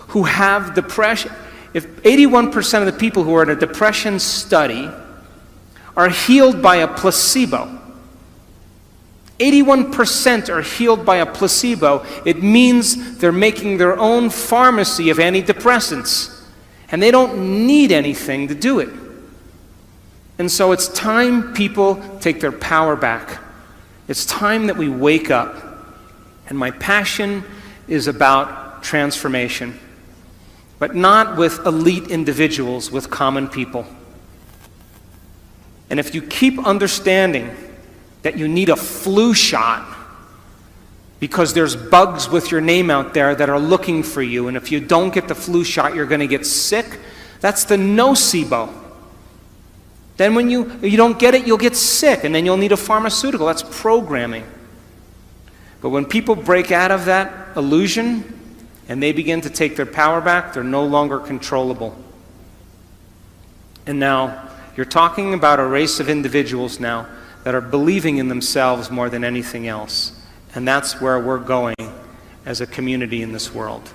who have depression, if 81% of the people who are in a depression study are healed by a placebo, 81% are healed by a placebo, it means they're making their own pharmacy of antidepressants. And they don't need anything to do it. And so it's time people take their power back. It's time that we wake up. And my passion is about transformation. But not with elite individuals, with common people. And if you keep understanding that you need a flu shot because there's bugs with your name out there that are looking for you, and if you don't get the flu shot, you're going to get sick, that's the nocebo. Then when you don't get it, you'll get sick, and then you'll need a pharmaceutical. That's programming. But when people break out of that illusion and they begin to take their power back, they're no longer controllable. And now, you're talking about a race of individuals now that are believing in themselves more than anything else. And that's where we're going as a community in this world.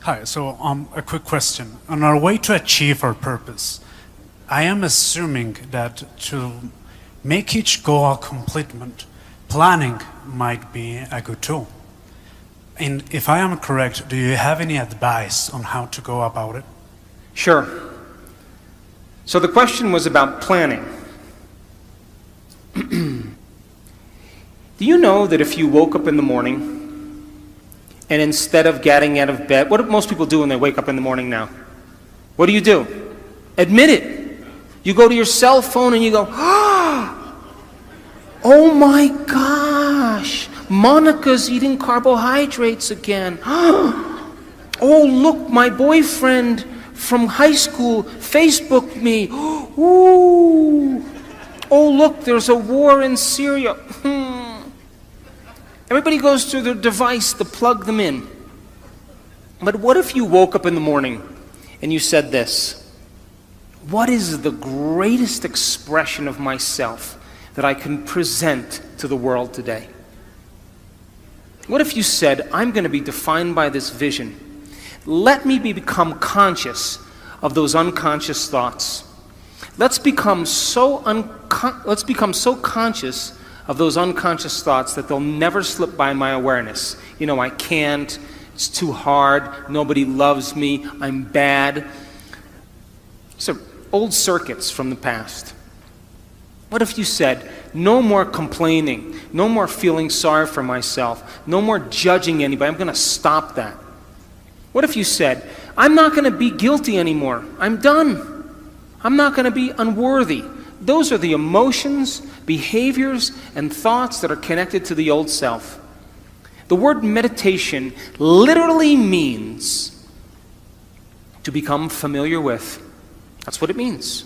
Hi, so a quick question. On our way to achieve our purpose, I am assuming that to make each goal a completement, planning might be a good tool. And if I am correct, do you have any advice on how to go about it? Sure. So the question was about planning. Do you know that if you woke up in the morning and instead of getting out of bed, what do most people do when they wake up in the morning now? What do? Admit it. You go to your cell phone and you go, oh my gosh, Monica's eating carbohydrates again. Oh, look, my boyfriend from high school Facebooked me. Ooh. Oh, look, there's a war in Syria. Everybody goes to their device to plug them in. But what if you woke up in the morning and you said this? What is the greatest expression of myself that I can present to the world today? What if you said, I'm going to be defined by this vision. Let me become conscious of those unconscious thoughts. Let's become so conscious of those unconscious thoughts that they'll never slip by my awareness. You know, I can't, it's too hard, nobody loves me, I'm bad. So, old circuits from the past. What if you said, no more complaining, no more feeling sorry for myself, no more judging anybody, I'm going to stop that. What if you said, I'm not going to be guilty anymore, I'm done. I'm not going to be unworthy. Those are the emotions, behaviors, and thoughts that are connected to the old self. The word meditation literally means to become familiar with. That's what it means.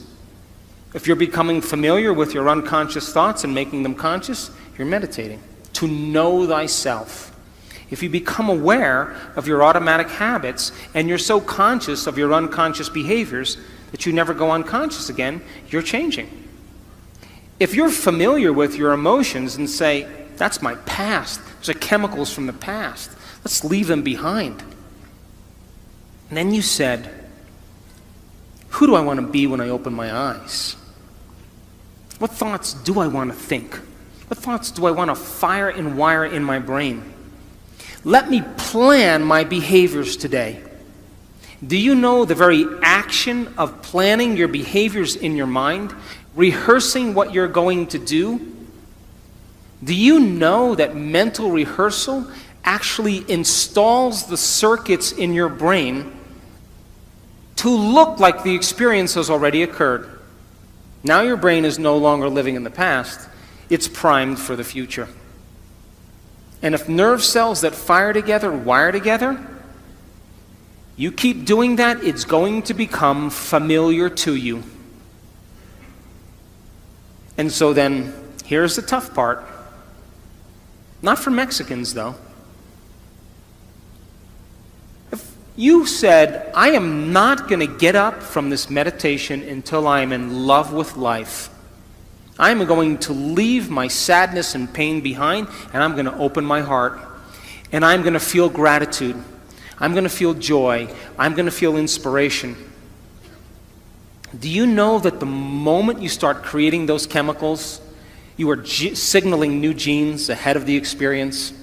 If you're becoming familiar with your unconscious thoughts and making them conscious, you're meditating. To know thyself. If you become aware of your automatic habits and you're so conscious of your unconscious behaviors that you never go unconscious again, you're changing. If you're familiar with your emotions and say, that's my past, those are chemicals from the past, let's leave them behind. And then you said, who do I want to be when I open my eyes? What thoughts do I want to think? What thoughts do I want to fire and wire in my brain? Let me plan my behaviors today. Do you know the very action of planning your behaviors in your mind, rehearsing what you're going to do? Do you know that mental rehearsal actually installs the circuits in your brain to look like the experience has already occurred? Now your brain is no longer living in the past, it's primed for the future. And if nerve cells that fire together wire together, you keep doing that, it's going to become familiar to you. And so then, here's the tough part. Not for Mexicans, though. If you said, I am not going to get up from this meditation until I am in love with life. I am going to leave my sadness and pain behind, and I'm going to open my heart. And I'm going to feel gratitude. I'm going to feel joy. I'm going to feel inspiration. Do you know that the moment you start creating those chemicals, you are signaling new genes ahead of the experience?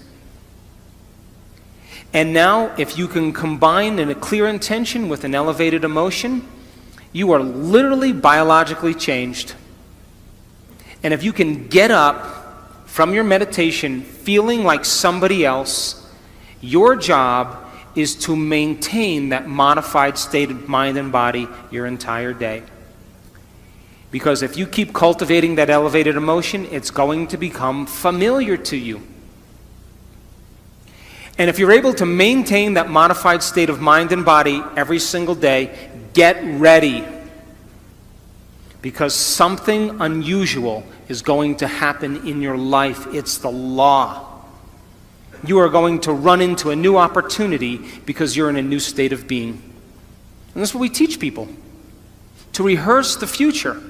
And now, if you can combine in a clear intention with an elevated emotion, you are literally biologically changed. And if you can get up from your meditation feeling like somebody else, your job is to maintain that modified state of mind and body your entire day. Because if you keep cultivating that elevated emotion, it's going to become familiar to you. And if you're able to maintain that modified state of mind and body every single day, get ready. Because something unusual is going to happen in your life. It's the law. You are going to run into a new opportunity because you're in a new state of being. And that's what we teach people. To rehearse the future.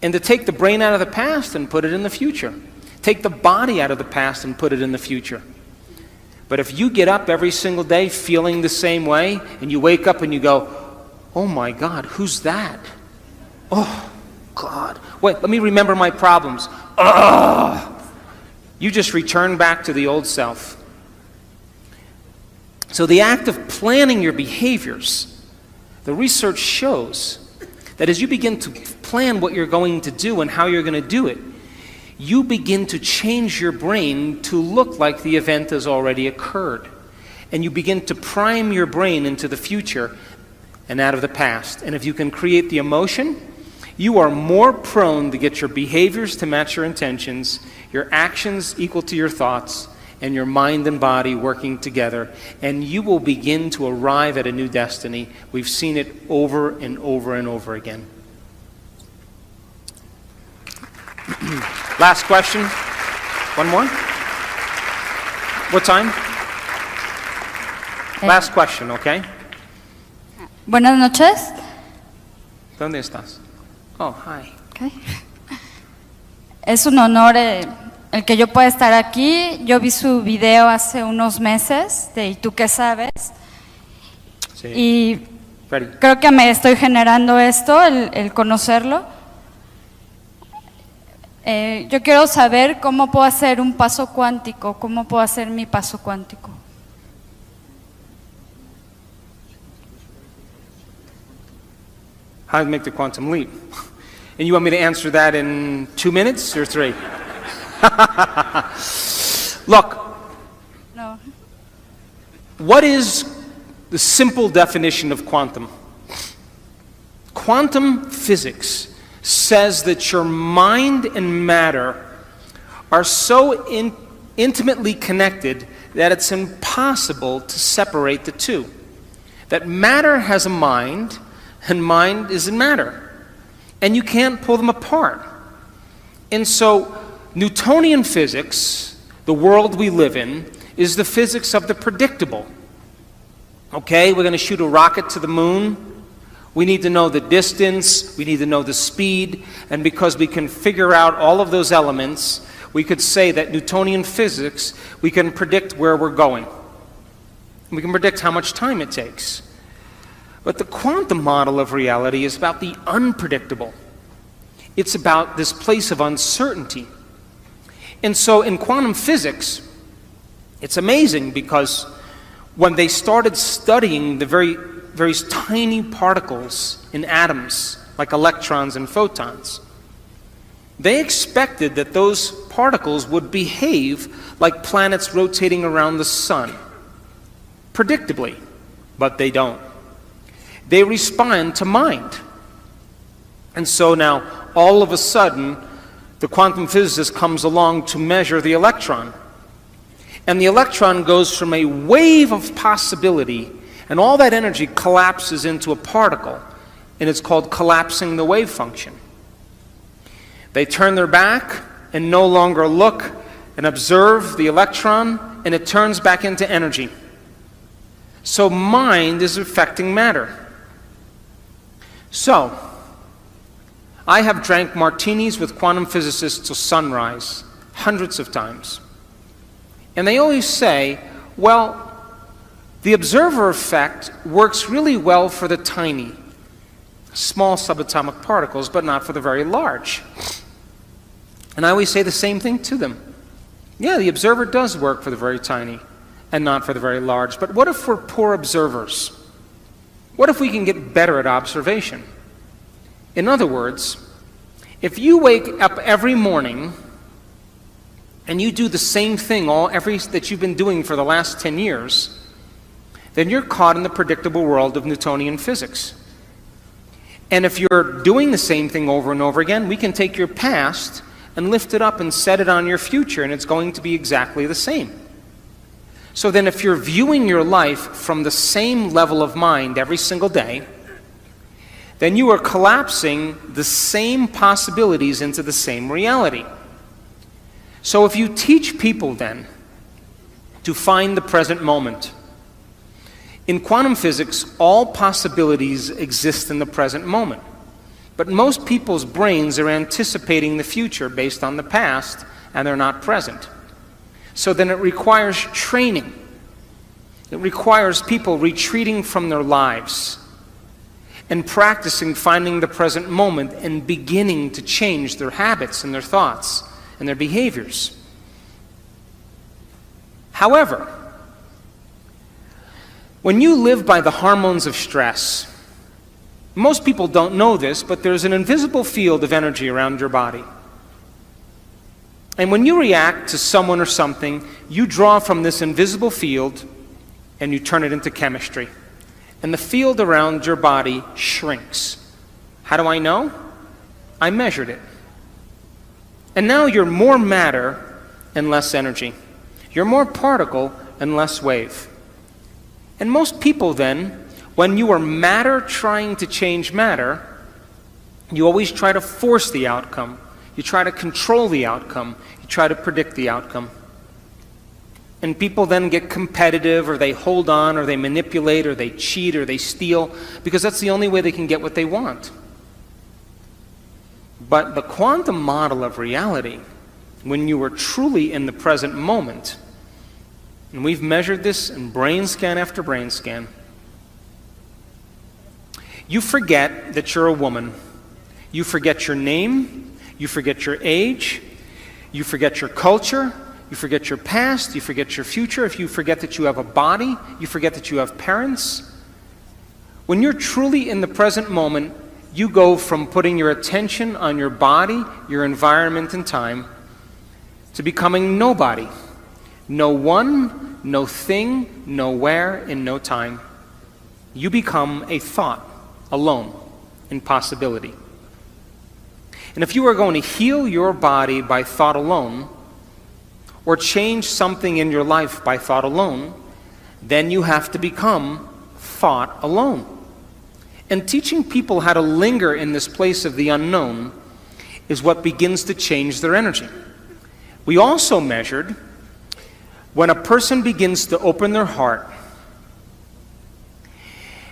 And to take the brain out of the past and put it in the future. Take the body out of the past and put it in the future. But if you get up every single day feeling the same way, and you wake up and you go, oh my God, who's that? Oh, God. Wait, let me remember my problems. Ugh. You just return back to the old self. So the act of planning your behaviors, the research shows that as you begin to plan what you're going to do and how you're going to do it, you begin to change your brain to look like the event has already occurred. And you begin to prime your brain into the future and out of the past. And if you can create the emotion, you are more prone to get your behaviors to match your intentions, your actions equal to your thoughts, and your mind and body working together, and you will begin to arrive at a new destiny. We've seen it over and over and over again. Last question. One more? What time? Last question, okay? Buenas noches. ¿Dónde estás? Oh, hi. Okay. Es un honor el que yo pueda estar aquí. Yo vi su video hace unos meses de ¿Y tú qué sabes? Sí. Y Ready. creo que me estoy generando esto, el conocerlo. Yo quiero saber cómo puedo hacer un paso cuántico, cómo puedo hacer mi paso cuántico. How to make the quantum leap. And you want me to answer that in 2 minutes or 3? Look, No. what is the simple definition of quantum? Quantum physics says that your mind and matter are so intimately connected that it's impossible to separate the two. That matter has a mind, and mind is in matter. And you can't pull them apart. And so, Newtonian physics, the world we live in, is the physics of the predictable. Okay, we're going to shoot a rocket to the moon. We need to know the distance, we need to know the speed, and because we can figure out all of those elements, we could say that Newtonian physics, we can predict where we're going. We can predict how much time it takes. But the quantum model of reality is about the unpredictable. It's about this place of uncertainty. And so in quantum physics, it's amazing because when they started studying the very tiny particles in atoms, like electrons and photons, they expected that those particles would behave like planets rotating around the sun, predictably, but they don't. They respond to mind. And so now, all of a sudden, the quantum physicist comes along to measure the electron. And the electron goes from a wave of possibility, and all that energy collapses into a particle, and it's called collapsing the wave function. They turn their back and no longer look and observe the electron, and it turns back into energy. So mind is affecting matter. So, I have drank martinis with quantum physicists till sunrise, hundreds of times. And they always say, well, the observer effect works really well for the tiny, small subatomic particles, but not for the very large. And I always say the same thing to them. Yeah, the observer does work for the very tiny and not for the very large. But what if we're poor observers? What if we can get better at observation? In other words, if you wake up every morning and you do the same thing that you've been doing for the last 10 years, then you're caught in the predictable world of Newtonian physics. And if you're doing the same thing over and over again, we can take your past and lift it up and set it on your future, and it's going to be exactly the same. So then if you're viewing your life from the same level of mind every single day, then you are collapsing the same possibilities into the same reality. So if you teach people then to find the present moment, in quantum physics, all possibilities exist in the present moment. But most people's brains are anticipating the future based on the past, and they're not present. So then it requires training. It requires people retreating from their lives and practicing finding the present moment and beginning to change their habits and their thoughts and their behaviors. However, when you live by the hormones of stress, most people don't know this, but there's an invisible field of energy around your body. And when you react to someone or something, you draw from this invisible field and you turn it into chemistry. And the field around your body shrinks. How do I know? I measured it. And now you're more matter and less energy. You're more particle and less wave. And most people then, when you are matter trying to change matter, you always try to force the outcome. You try to control the outcome. You try to predict the outcome. And people then get competitive, or they hold on, or they manipulate, or they cheat, or they steal, because that's the only way they can get what they want. But the quantum model of reality, when you are truly in the present moment, and we've measured this in brain scan after brain scan, you forget that you're a woman. You forget your name. You forget your age. You forget your culture. You forget your past. You forget your future. If you forget that you have a body, you forget that you have parents. When you're truly in the present moment, you go from putting your attention on your body, your environment, and time, to becoming nobody. No one, no thing, nowhere, in no time. You become a thought alone in possibility. And if you are going to heal your body by thought alone, or change something in your life by thought alone, then you have to become thought alone. And teaching people how to linger in this place of the unknown is what begins to change their energy. We also measured when a person begins to open their heart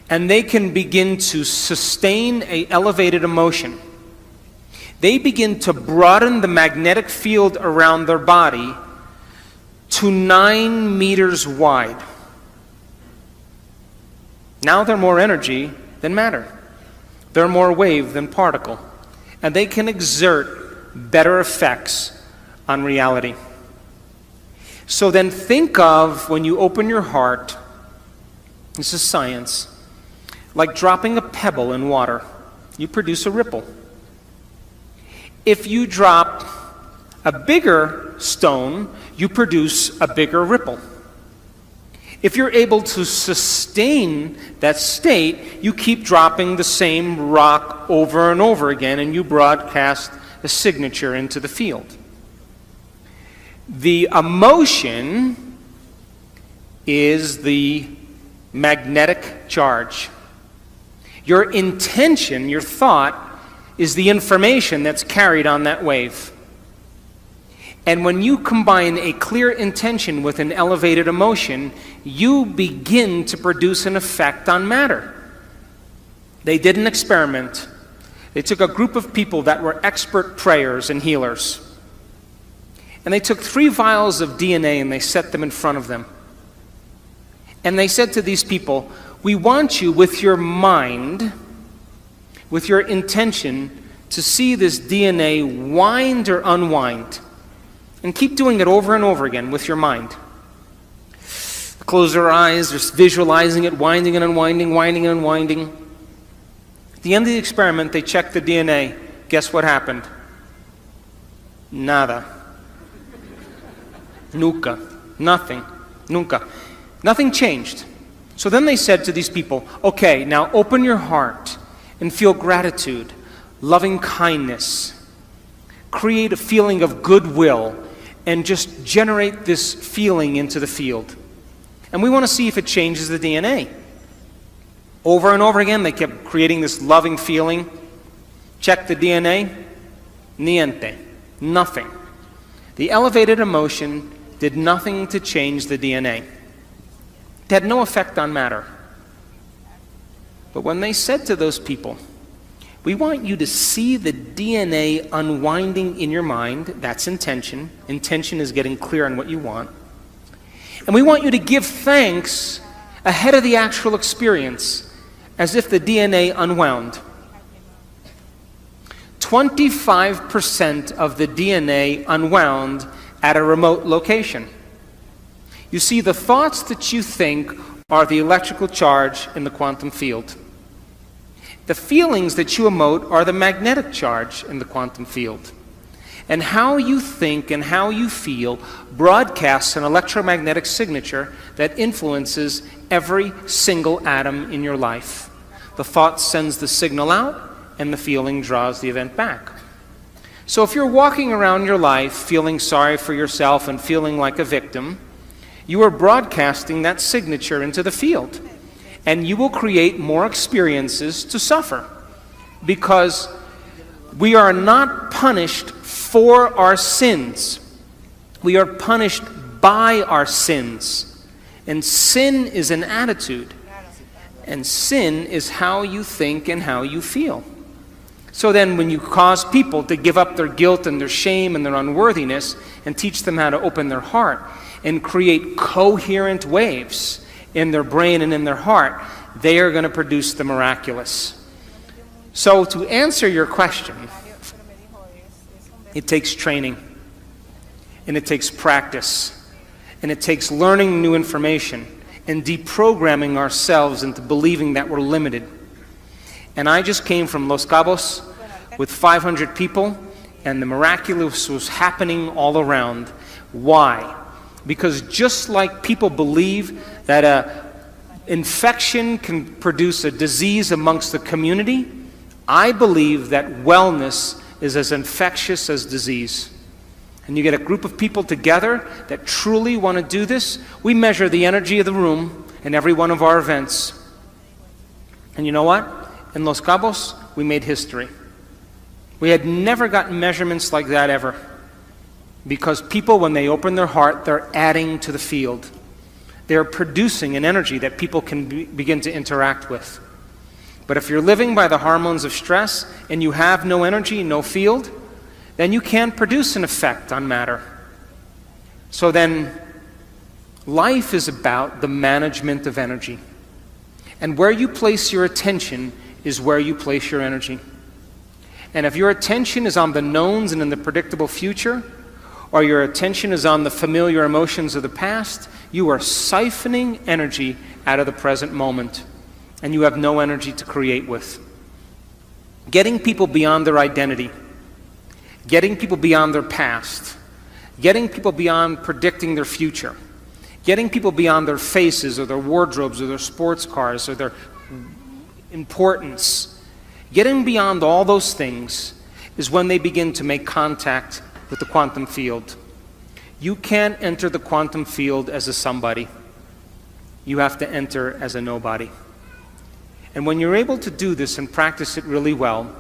and they can begin to sustain an elevated emotion. They begin to broaden the magnetic field around their body to 9 meters wide. Now they're more energy than matter. They're more wave than particle. And they can exert better effects on reality. So then think of when you open your heart, this is science, like dropping a pebble in water. You produce a ripple. If you drop a bigger stone, you produce a bigger ripple. If you're able to sustain that state, you keep dropping the same rock over and over again, and you broadcast a signature into the field. The emotion is the magnetic charge. Your intention, your thought, is the information that's carried on that wave. And when you combine a clear intention with an elevated emotion, you begin to produce an effect on matter. They did an experiment. They took a group of people that were expert prayers and healers. And they took 3 vials of DNA and they set them in front of them. And they said to these people, we want you with your mind, with your intention, to see this DNA wind or unwind. And keep doing it over and over again with your mind. Close their eyes, just visualizing it, winding and unwinding, winding and unwinding. At the end of the experiment, they checked the DNA. Guess what happened? Nada. Nunca. Nothing. Nunca. Nothing changed. So then they said to these people, okay, now open your heart and feel gratitude, loving kindness. Create a feeling of goodwill and just generate this feeling into the field. And we want to see if it changes the DNA. Over and over again, they kept creating this loving feeling. Check the DNA. Niente. Nothing. The elevated emotion did nothing to change the DNA. It had no effect on matter. But when they said to those people, we want you to see the DNA unwinding in your mind. That's intention. Intention is getting clear on what you want. And we want you to give thanks ahead of the actual experience, as if the DNA unwound. 25% of the DNA unwound at a remote location. You see, the thoughts that you think are the electrical charge in the quantum field. The feelings that you emote are the magnetic charge in the quantum field. And how you think and how you feel broadcasts an electromagnetic signature that influences every single atom in your life. The thought sends the signal out, and the feeling draws the event back. So if you're walking around your life feeling sorry for yourself and feeling like a victim, you are broadcasting that signature into the field. And you will create more experiences to suffer, because we are not punished for our sins. We are punished by our sins. And sin is an attitude. And sin is how you think and how you feel. So then when you cause people to give up their guilt and their shame and their unworthiness and teach them how to open their heart and create coherent waves in their brain and in their heart, they are going to produce the miraculous. So to answer your question, it takes training, and it takes practice, and it takes learning new information and deprogramming ourselves into believing that we're limited. And I just came from Los Cabos with 500 people, and the miraculous was happening all around. Why? Because just like people believe that an infection can produce a disease amongst the community, I believe that wellness is as infectious as disease. And you get a group of people together that truly want to do this. We measure the energy of the room in every one of our events. And you know what? In Los Cabos, we made history. We had never gotten measurements like that ever. Because people, when they open their heart, they're adding to the field. They're producing an energy that people can begin to interact with. But if you're living by the hormones of stress and you have no energy, no field, then you can't produce an effect on matter. So then, life is about the management of energy. And where you place your attention is where you place your energy. And if your attention is on the knowns and in the predictable future, or your attention is on the familiar emotions of the past, you are siphoning energy out of the present moment, and you have no energy to create with. Getting people beyond their identity, getting people beyond their past, getting people beyond predicting their future, getting people beyond their faces or their wardrobes or their sports cars or their importance, getting beyond all those things is when they begin to make contact with the quantum field. You can't enter the quantum field as a somebody. You have to enter as a nobody. And when you're able to do this and practice it really well,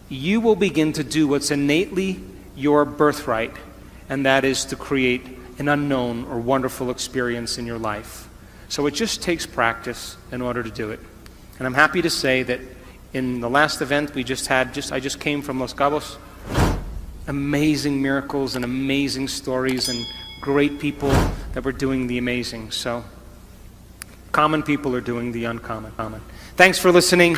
you will begin to do what's innately your birthright, and that is to create an unknown or wonderful experience in your life. So it just takes practice in order to do it. And I'm happy to say that in the last event we just had, I just came from Los Cabos, amazing miracles and amazing stories and great people that were doing the amazing. So common people are doing the uncommon. Thanks for listening.